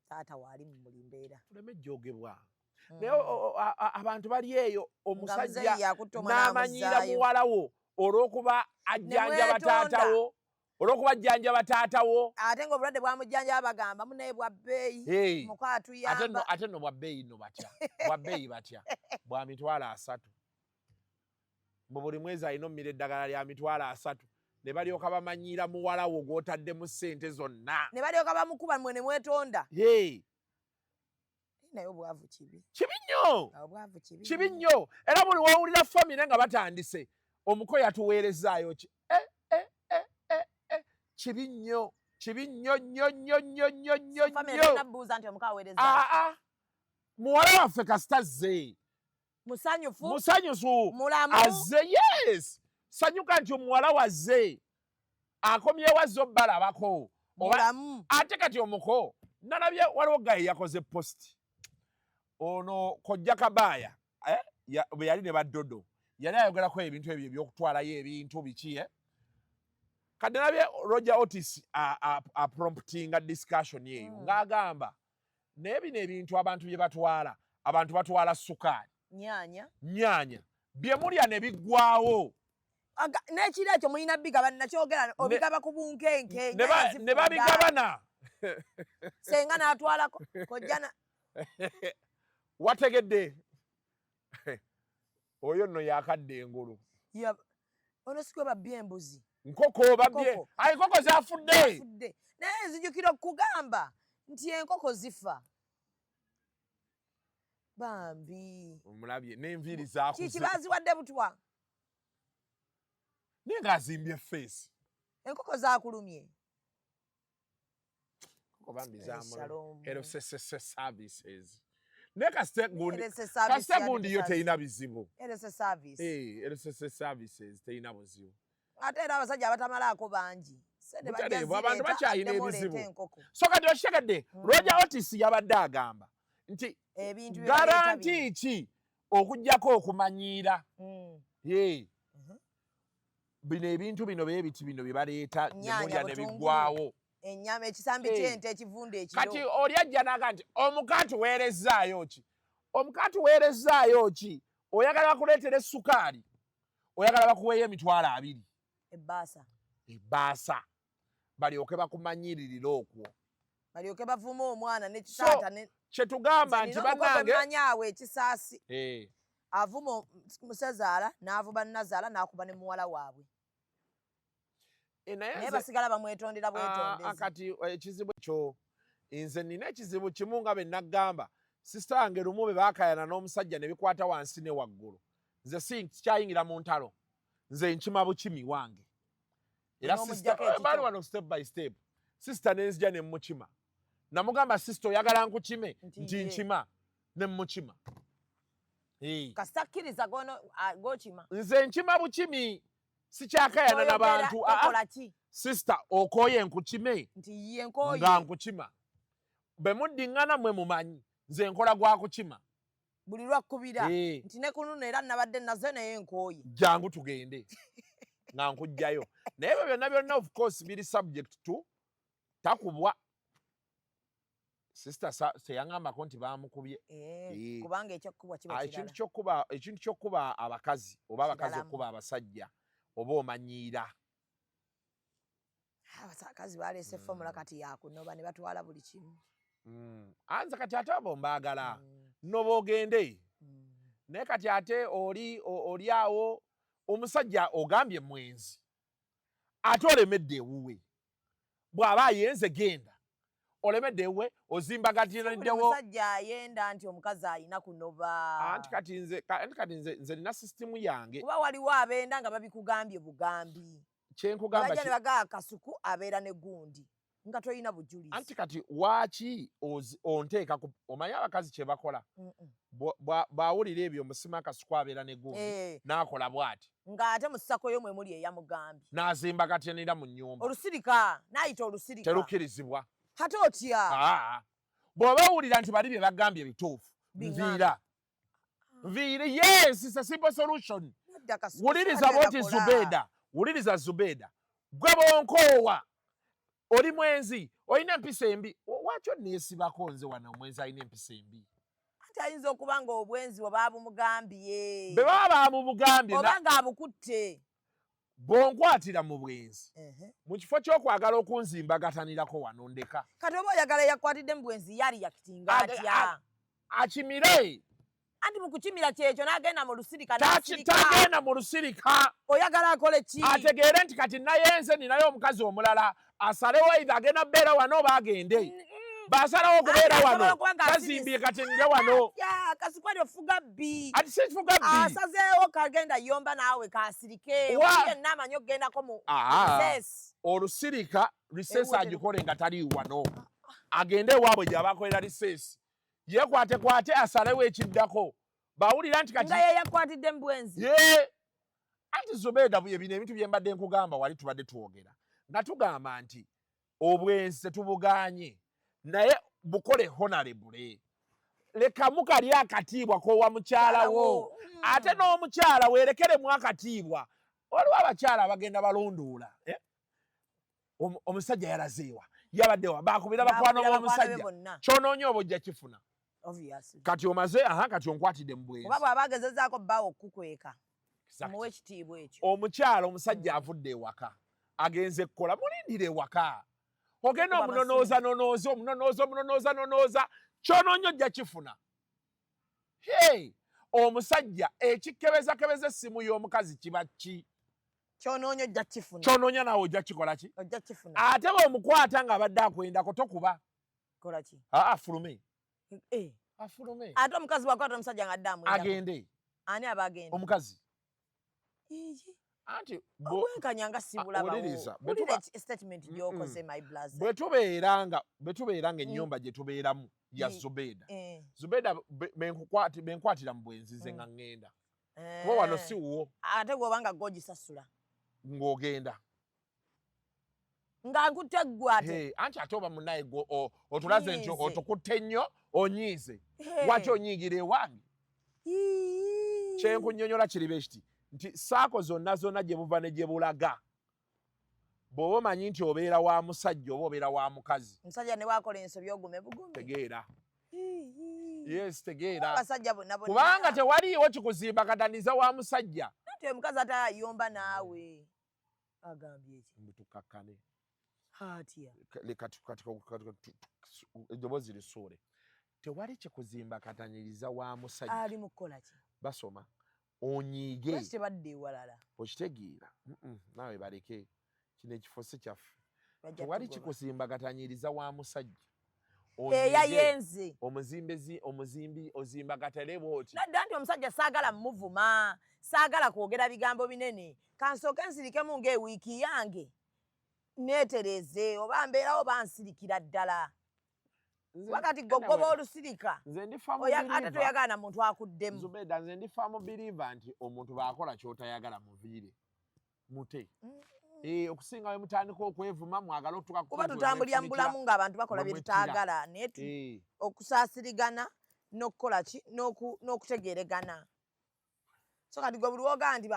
taata waali mu mulimbeera tuleme jjogebwa naye abantu bali eyo omusajja n'amanyiira muwalawo olw'okuba ajjanjaba taatawo ate ng'obulwadde bwamujjanjaba bagamba munaye bwa bbeeyi mukwatuyamba ate no bwa bbeeyi no batya bwa bbeeyi batya bwa 30 mu buli mwezi alina omumira eddagala lya 30 ne balyoka bamanyiira muwalawo gw'otaddemu ssente zonna ne balyoka bamukuba mwe ne mwetonda naye obwavu kibi nnyo era buli wawulira famire nga batandise omuko yatuweerezaayo ki kibi nnyo muwala waffe kasita azze musanyufu azze yes sanyuka nti omuwala wazze akomyewo azze obbalabako ate kati omuko nalabye waliwo gaye yakoze post ono kojja kabaaya bwe yali ne baddodo yali ayogerako ebintu ebyo ebyokutwalayo ebintu biki kadde nabye Roger Otis promptinga discussion eyo ng'agamba naye bino ebintu abantu bye batwala abantu batwala sukaali nyaanya bye mulya ne biggwawo n'ekiro ekyo mulina bigaba nakyogera obigaba ku bunkenke ne babigabana senga n'atwalako kojjana wategedde oyo nno yakadde engulu ono sikwe babbye embuzi nkoko babbye enkoko zafudde naye nzijukira okugamba nti enkoko zifa bambi omulabye n'enviiri zakuze kiki baziwadde butwa naye ng'azimbye feesi enkoko zakulumye bambi zamu LCC services naye kasite gundi yo terina bizibu LCC services terina buzibu ate era abasajja abatamalaako bangi abantu bakyalina ebizibu so kati okitegedde Roger Otis yabadde agamba nti garanti ki okuggyako okumanyiira bino ebintu bino beebiti bino bye baleeta nemulya ne biggwawo ennyama ekisambi ky'ente ekivundu ekiro kati oli ajja n'aga nti omukaati weerezzaayo ki omukaati weerezzaayo ki oyagala bakuleetera essukaali oyagala bakuweeyo emitwalo 2 ebbaasa balyoke bakumanyiririre okwo balyoke bavuma omwana nekitaata kyetugamba nti bannange manyawe ekisaasi avuma musazaala n'avuba nazaala n'akuba ne muwala waabwe naye basigala bamwetondera bwetondezi kati ekizibu ekyo nze nina ekizibu kimu nga bennagamba sisita wange lumu be baakayana n'omusajja ne bikwata wansi ne waggulu nze sikyayingira mu ntalo nze nkima bukimi wange era bali wano step by step sisita nenzija ne mukima namugamba sisita oyagala nkukime nti nkima ne mukima kasita kkiriza gokima nze nkima bukimi sikyakayana n'abantu sisita okooye nkukime nga nkukima be muddiŋŋana mwe mumanyi nze nkola gwa kukima buli lwakkubira nti ne kununo era nabadde nazo naye nkooye jangu tugende nga nkugjayo naye byo byonna byonna of course biri subject to takubwa sisita teyaŋŋambako nti bamukubye kubanga ekyokkubwa kiba ekintu kyokkuba abakazi oba abakazi okkuba abasajja oba omanyiira abakazi baleese fomula kati yakunoba ne batwala buli kimu anze kati ate abo mbaagala noba ogende naye kati ate oli awo omusajja ogambye mwenzi ate olemedde ewuwe bw'aba ayenze genda olemedde ewuwe ozimbagatiriddwo omusajja ayenda nti omukazi ayina kunoba anti kati nze nina sisitimu yange kuba waliwo abenda nga babikugambye bugambi kyenkugamba ne bagaa Kasuku abeera ne gundi nga toyina bujulizi anti kati waaki onteeka omanyi abakazi kye bakola bw'awulira ebyo omusima Kasuku abeera ne gundi n'akola bw'ati ng'ate mu ssako yo mwe muli eyamugambye n'azimbagatanira mu nnyumba olusirika n'ayita olusirika terukkirizibwa ate otya bw'oba owulira nti bali bye bagambye bituufu nviira yes it's a simple solution wuliriza bwoti wuliriza Zubeda gwe bonkoowa oli mwenzi olina empisa embi wakyo neesibako nze wano omwenzi alina empisa embi ate ayinza okuba nga obwenzi bwe baabumugambye be baba baamubugambye oba ng'abukutte bw'onkwatira mu bwenzi mu kifo ky'okwagala okunzimbagatanirako wano ndeka kati oba oyagala yakwatidde mu bwenzi yali yakitinga atya akimire anti mu kukimira kyekyo n'agenda mu lusirika tagenda mu lusirika oyagala akole ki ategeere nti kati nayenze ninayo omukazi omulala asalewo either agenda beera wano oba agende basalawo okubeera wano bazimbye kati nde wano Kasuku ali ofuga bbi ati sifuga bbi asazeewo kagenda yomba naawe kasirike yenna amanyi okugendako mu olusirika risesi agikole nga tali wano agende ewaabwe gyabakolera risesi yekwatekwate asalewo ekiddako bawulira nti kati nga ye yakwatidde mu bwenzi anti Zubeda bino ebintu bye mbadde nkugamba wali tubadde twogera nga tugamba nti obwenzi tetubuganye naye bukole honorable leka mukali akatiibwa kowa mukyala wo ate n'omukyala werekere mu akatiibwa waliwo abakyala abagenda balondoola omusajja yalazeewa yabaddewa bakubira bakwano b'omusajja kyonoonya oba ojja kifuna kati omaze kati onkwatidde mu bwenzi oba bw'abagezezaako bbaawo okukukweka muwe ekitiibwa ekyo omukyala omusajja avudde ewaka agenze kukola mulindire ewaka ogenda omunonooza kyonoonya ojja kifuna omusajja ekikebezakebeza essimu y'omukazi kiba ki kyonoonya ojja kifuna kyonoonya naawe ojja kikola ki ojja kifuna ate bw'omukwata ng'abadde akwendako tokuba kola ki afulume afulume ate omukazi bwakwata omusajja ng'adde amwendako agende ani aba agenda omukazi anti obwenkanyanga sibulabawo statement gy'okoze my blaza bwe tubeera nga ennyumba gye tubeeramu ya Zubeda benkwatira mu bwenzi ze nga ŋŋenda kuba wano si wuwo ate gw'obanga gw'ogisasula ng'ogenda nga nkutte ggwate anti ate oba munaye otulaze nti otukutte nnyo onyiize lwaki onyiigira ewange kyenkunnyonnyola kiri bekiti nti saako zonna gye buva ne gye bulaga bw'oba omanyi nti obeera wa musajja oba obeera wa mukazi omusajja ne waakola ensobi ogume bugume tegeera yes tegeera abasajja bonna kubanga tewaliiwo kikuzimbakataniza wa musajja nti omukazi ate ayomba naawe agambye eki mbutukakkane hatya eddoboozi lisuule tewali kikuzimbakatanyiriza wa musajja ali mu kukola ki basoma onyiige lwaki tebadde ewalala okitegeera naawe baleke kino ekifo si kyaffe tewali kikuzimbakatanyiriza wa musajja eyayenze omuzimbi ozimbagatale bwoti nadda nti omusajja saagala muvuma saagala kwogera bigambo binene kansooke nsirikemu ng'ewiiki yange neetereze oba mbeerawo bansirikira ddala wakati gogoba olusirika ate toyagala na muntu akuddemu Zubeda nze ndi faamu biriiva nti omuntu bw'akola ky'otayagala muviire mute okusinga we mutandika okwevuma mwagala okutuka kuba tutambulira mu bulamu ng'abantu bakola bye tutaagala naye okusaasirigana n'okukola ki n'okutegeeregana so kati gwe buli wogaa nti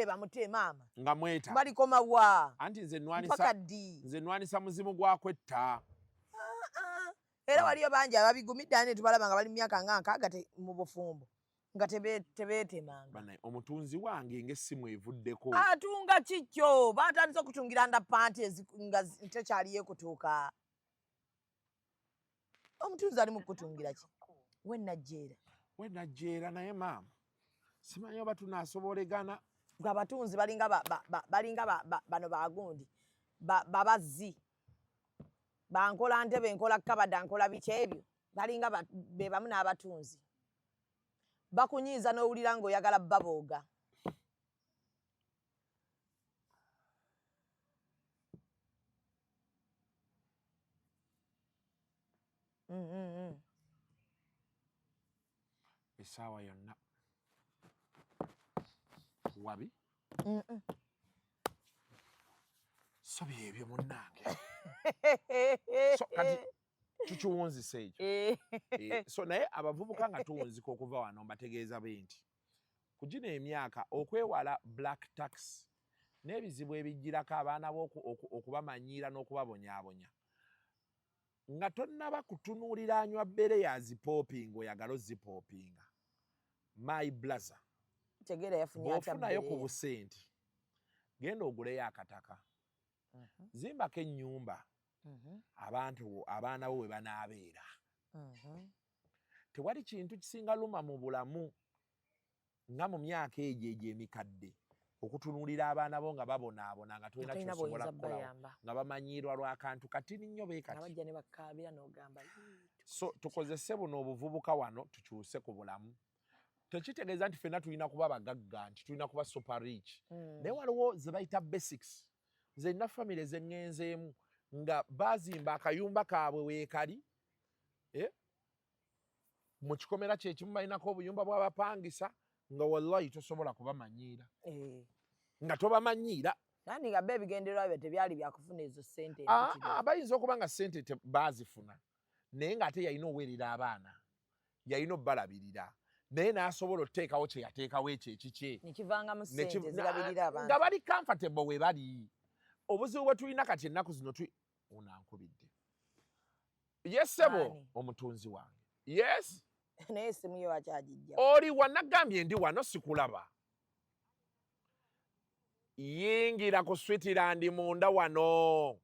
bamute maama nga mweta balikoma wa anti nze nnwanisa muzimu gwakwetta era waliyo bangi ababigumidde ane tubalaba nga bali mu myaka nga nkaaga mu bufumbo nga tebeetemanga omutunzi wange ng'essimu evuddeko atunga kikyo batandise okutungira ndapanti nga tekyali yeekutuuka omutunzi ali mu kukutungira ki wenajjeera naye maama simanyi oba tunaasobolegana gwe abatunzi balinga bano bagundi babazzi bankola ntebe nkola kabada nkola biki ebyo balinga be bamu n'abatunzi bakunyiiza n'owulira ng'oyagala babooga essaawa yonna wabi so byebyo munnange so kati tukiwunzisa ekyo so naye abavubuka nga tuwunzika okuva wano mbategeeza be nti ku gino emyaka okwewala black tax n'ebizibu ebijjirako abaana bo okubamanyiira n'okubabonyaabonya nga tonnaba kutunuulira anywa bbere ya zipoopinga oyagala ozipoopinga my blaza bw'ofunayo ku busente genda oguleyo akataka zimbako ennyumba abaana bo we banaabeera tewali kintu kisinga luma mu bulamu nga mu myaka egyo emikadde okutunuulira abaana bo nga babonaabona nga tolina kyosobola kukolawo nga bamanyiirwa lw'akantu katini nnyo beekati so tukozese buno obuvubuka wano tukyuse ku bulamu tekitegeeza nti ffenna tulina kuba bagagga nti tulina kuba super rich naye waliwo ze bayita basics nze nina famire ze ŋŋenzeemu nga baazimba akayumba kaabwe weekali mu kikomera kyekimu balinako obuyumba bw'abapangisa nga wallahi tosobola kubamanyiira nga tobamanyiira nandi nga be ebigendererwa byo tebyali byakufuna ezo ssente bayinza okuba nga ssente baazifuna naye ng'ate yalina oweerera abaana yalina obbalabirira naye n'asobola oteekawo kye yateekawo ekyo ekikye nekivangamu ssente zirabirira abantu nga bali comfortable we bali obuzibu bwe tulina kati ennaku zino onankubidde yesebo omutunzi wange yes naye essimu yo wakyagijja oli wanagambye ndi wano sikulaba yingira ku Switzerland munda wano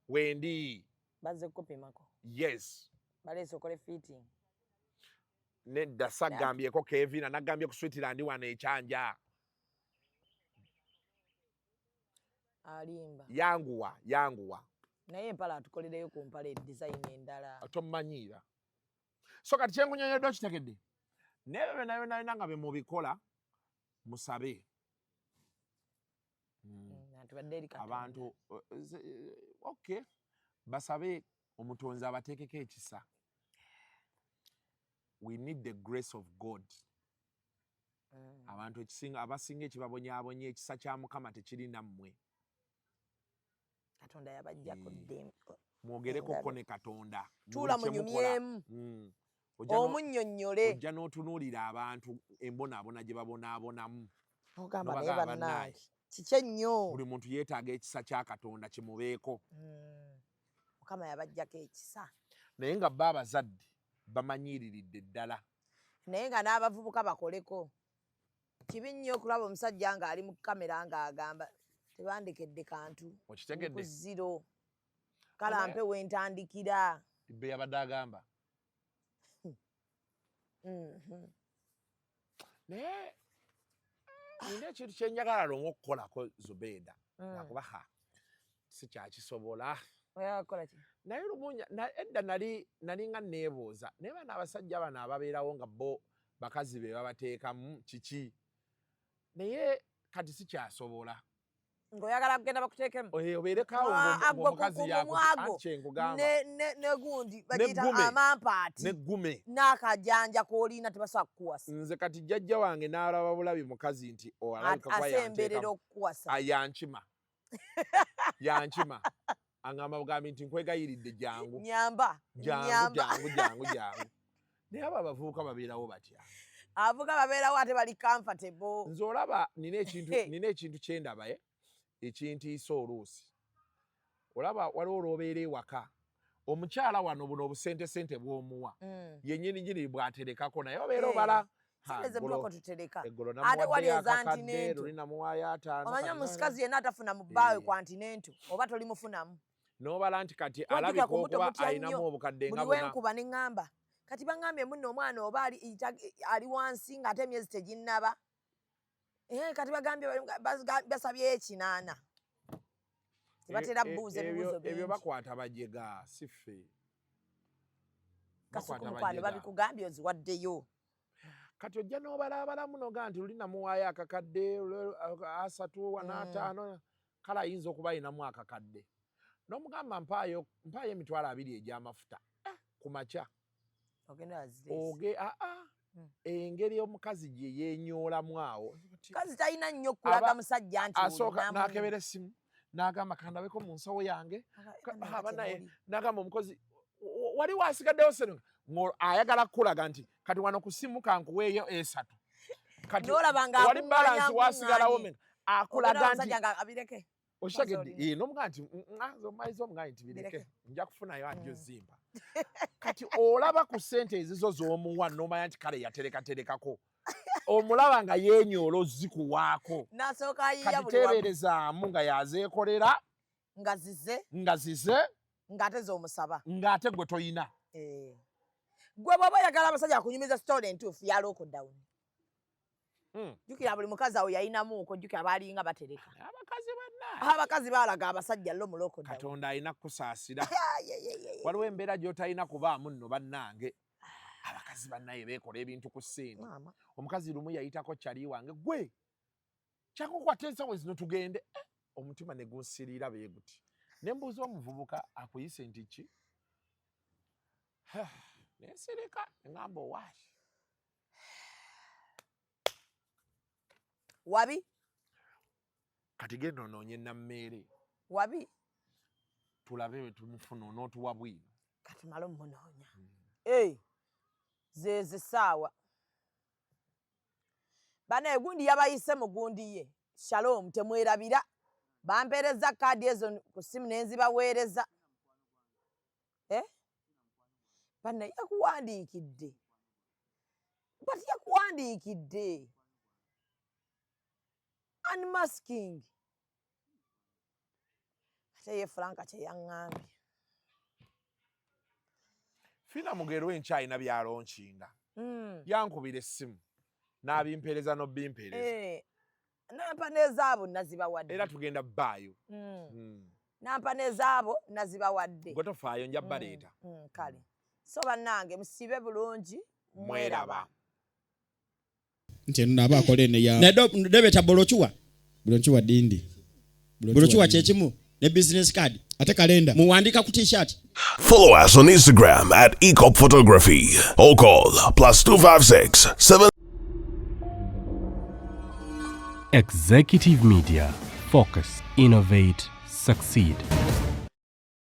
wendi bazze kupimako yes baleese okole fitting nedda sagambyeko Kevin anagambye ku Switzerland wano ekyanja alimba yanguwa naye empala atukolereyo ku mpala design endala tomanyiira so kati kyenkunyonyoddwa kitegedde nebyo byonna nga bye mubikola musabe abantu okay basabe omutonzi abateekeko ekisa we need the grace of God abantu abasinga ekibabonyaabonya ekisa kya Mukama tekiri nammwe Katonda yabajjako ddembe mwogerekoko ne Katonda tuula munyumyemu omunnyonnyole ojja n'otunuulira abantu embonaabona gye babonaabonamu ogamba naye bannange kiki ennyo buli muntu yeetaaga ekisa kya Katonda kimubeeko Mukama yabajjako ekisa naye nga bba abazadde bamanyiiriridde ddala naye nga n'abavubuka bakoleko kibi nnyo okulaba omusajja ng'ali mu kamera ng'agamba tebandekedde kantu okitegedde zero kalampe wentandikira bbe yabadde agamba naye nina ekintu kyenjagala longa okukolako Zubeida nakuba sikyakisobola naye lumunya edda nali nga neebuuza naye bano abasajja bano ababeerawo nga bo bakazi be babateekamu kiki naye kati sikyasobola ng'oyagala kugenda bakuteekemu obeerekawo omukazi yakunkyenkugamba negundi bagiyita amampaati neggume n'akajanja k'olina tebasobola kukuwasa nze kati jjajja wange n'alaba bulabi mukazi nti asemberera okukuwasa yankima angamba bugambi nti nkwegayiridde jangu jangu naye abo abavubuka babeerawo batya abavubuka babeerawo ate bali comfortable nze olaba nina ekintu kyendaba ekintiisa oluusi olaba waliwo olwobeera ewaka omukyala wano buno obusentesente bw'omuwa yennyini bwaterekako naye obeera obala eggolo namuwaddeyo akakadde luli namuwaayo 5 omanyi omusikazi yenna atafuna mu bbaawe ku antinento oba tolimufunamu n'obala nti kati alabika okuba ayinamu obukadde nga buli wenkuba ne ŋŋamba kati baŋŋambye muno omwana oba ali wansi ng'ate emyezi teginnaba kati bagambye basabye 8 tebatera buuza ebibuuzo bingi ebyo bakwata bajega si ffe Kasuku mukwano babikugambye oziwaddeyo kati ojja n'obalaabala muno ga nti luli namuwaayo akakadde 3 5 kale ayinza okuba ayinamu akakadde n'omugamba mpaayo emitwalo 2 egy'amafuta ku makya engeri omukazi gye yeenyoolamu awo kazi talina nnyo kulaga musajja nti asooka n'akebera essimu n'agamba kandabeko mu nsawo yange abanaye n'agamba omukozi wali wasigaddewo seno ayagala kukulaga nti kati wano ku simu kankuweeyo 3 kati wali balansi wasigalawo menga akulaga nti okitegedde n'omugaa nti omaiza omugaa nti bireke nja kufunayo ajjo zimba kati olaba ku ssente ezizo z'omuwa n'omanya nti kale yaterekaterekako omulaba nga yeenyoola ozikuwaako kati teeberezaamu nga yazeekolera nga zize ng'ate z'omusaba ng'ate gwe toyina gwe bw'oba oyagala abasajja akunyumiza sitole entuufu ya lockdown jjukira buli mukazi awo yayinamuuko jjukira baalinga batereka abakazi baalaga abasajja lo mu lockdown Katonda alina kusaasira waliwo embeera gy'otalina kubaamu nno bannange abakazi bannaye beekola ebintu ku ssente omukazi lumu yayitako kyali wange gwe kyakukwata ensawo zino tugende omutima ne gunsiriira bwe guti ne mbuuza omuvubuka akuyise nti ki nensirika ngamba owaayi wabi kati genda onoonye nammeere wabi tulabe bwe tumufuna onootuwa Bwino katumalo munonya zeze sawa bana egundi yabayise mu gundi ye shalom temwerabira bampereza kadi ezo ku simu nenzibaweereza bana yakuwandiikidde bati yakuwandiikidde unmasking ate ye Franka kyeyaŋŋambye Fina Mugerwe nkyayina byalonkinga yankubira essimu n'abimpereza n'obimpereza nampane ezaabo nazibawadde era tugenda bbaayo nampane ezaabo nazibawadde gwe tofaayo nja baleeta kale so bannange musibe bulungi mweraba nti eno naaba akola eno ya nedebeta bolochuwa dindi bolochuwa kyekimu ne business card ate kalenda muwandika ku t-shirt. Follow us on Instagram at Ecop Photography or call +256 7. Executive Media. Focus, innovate, succeed.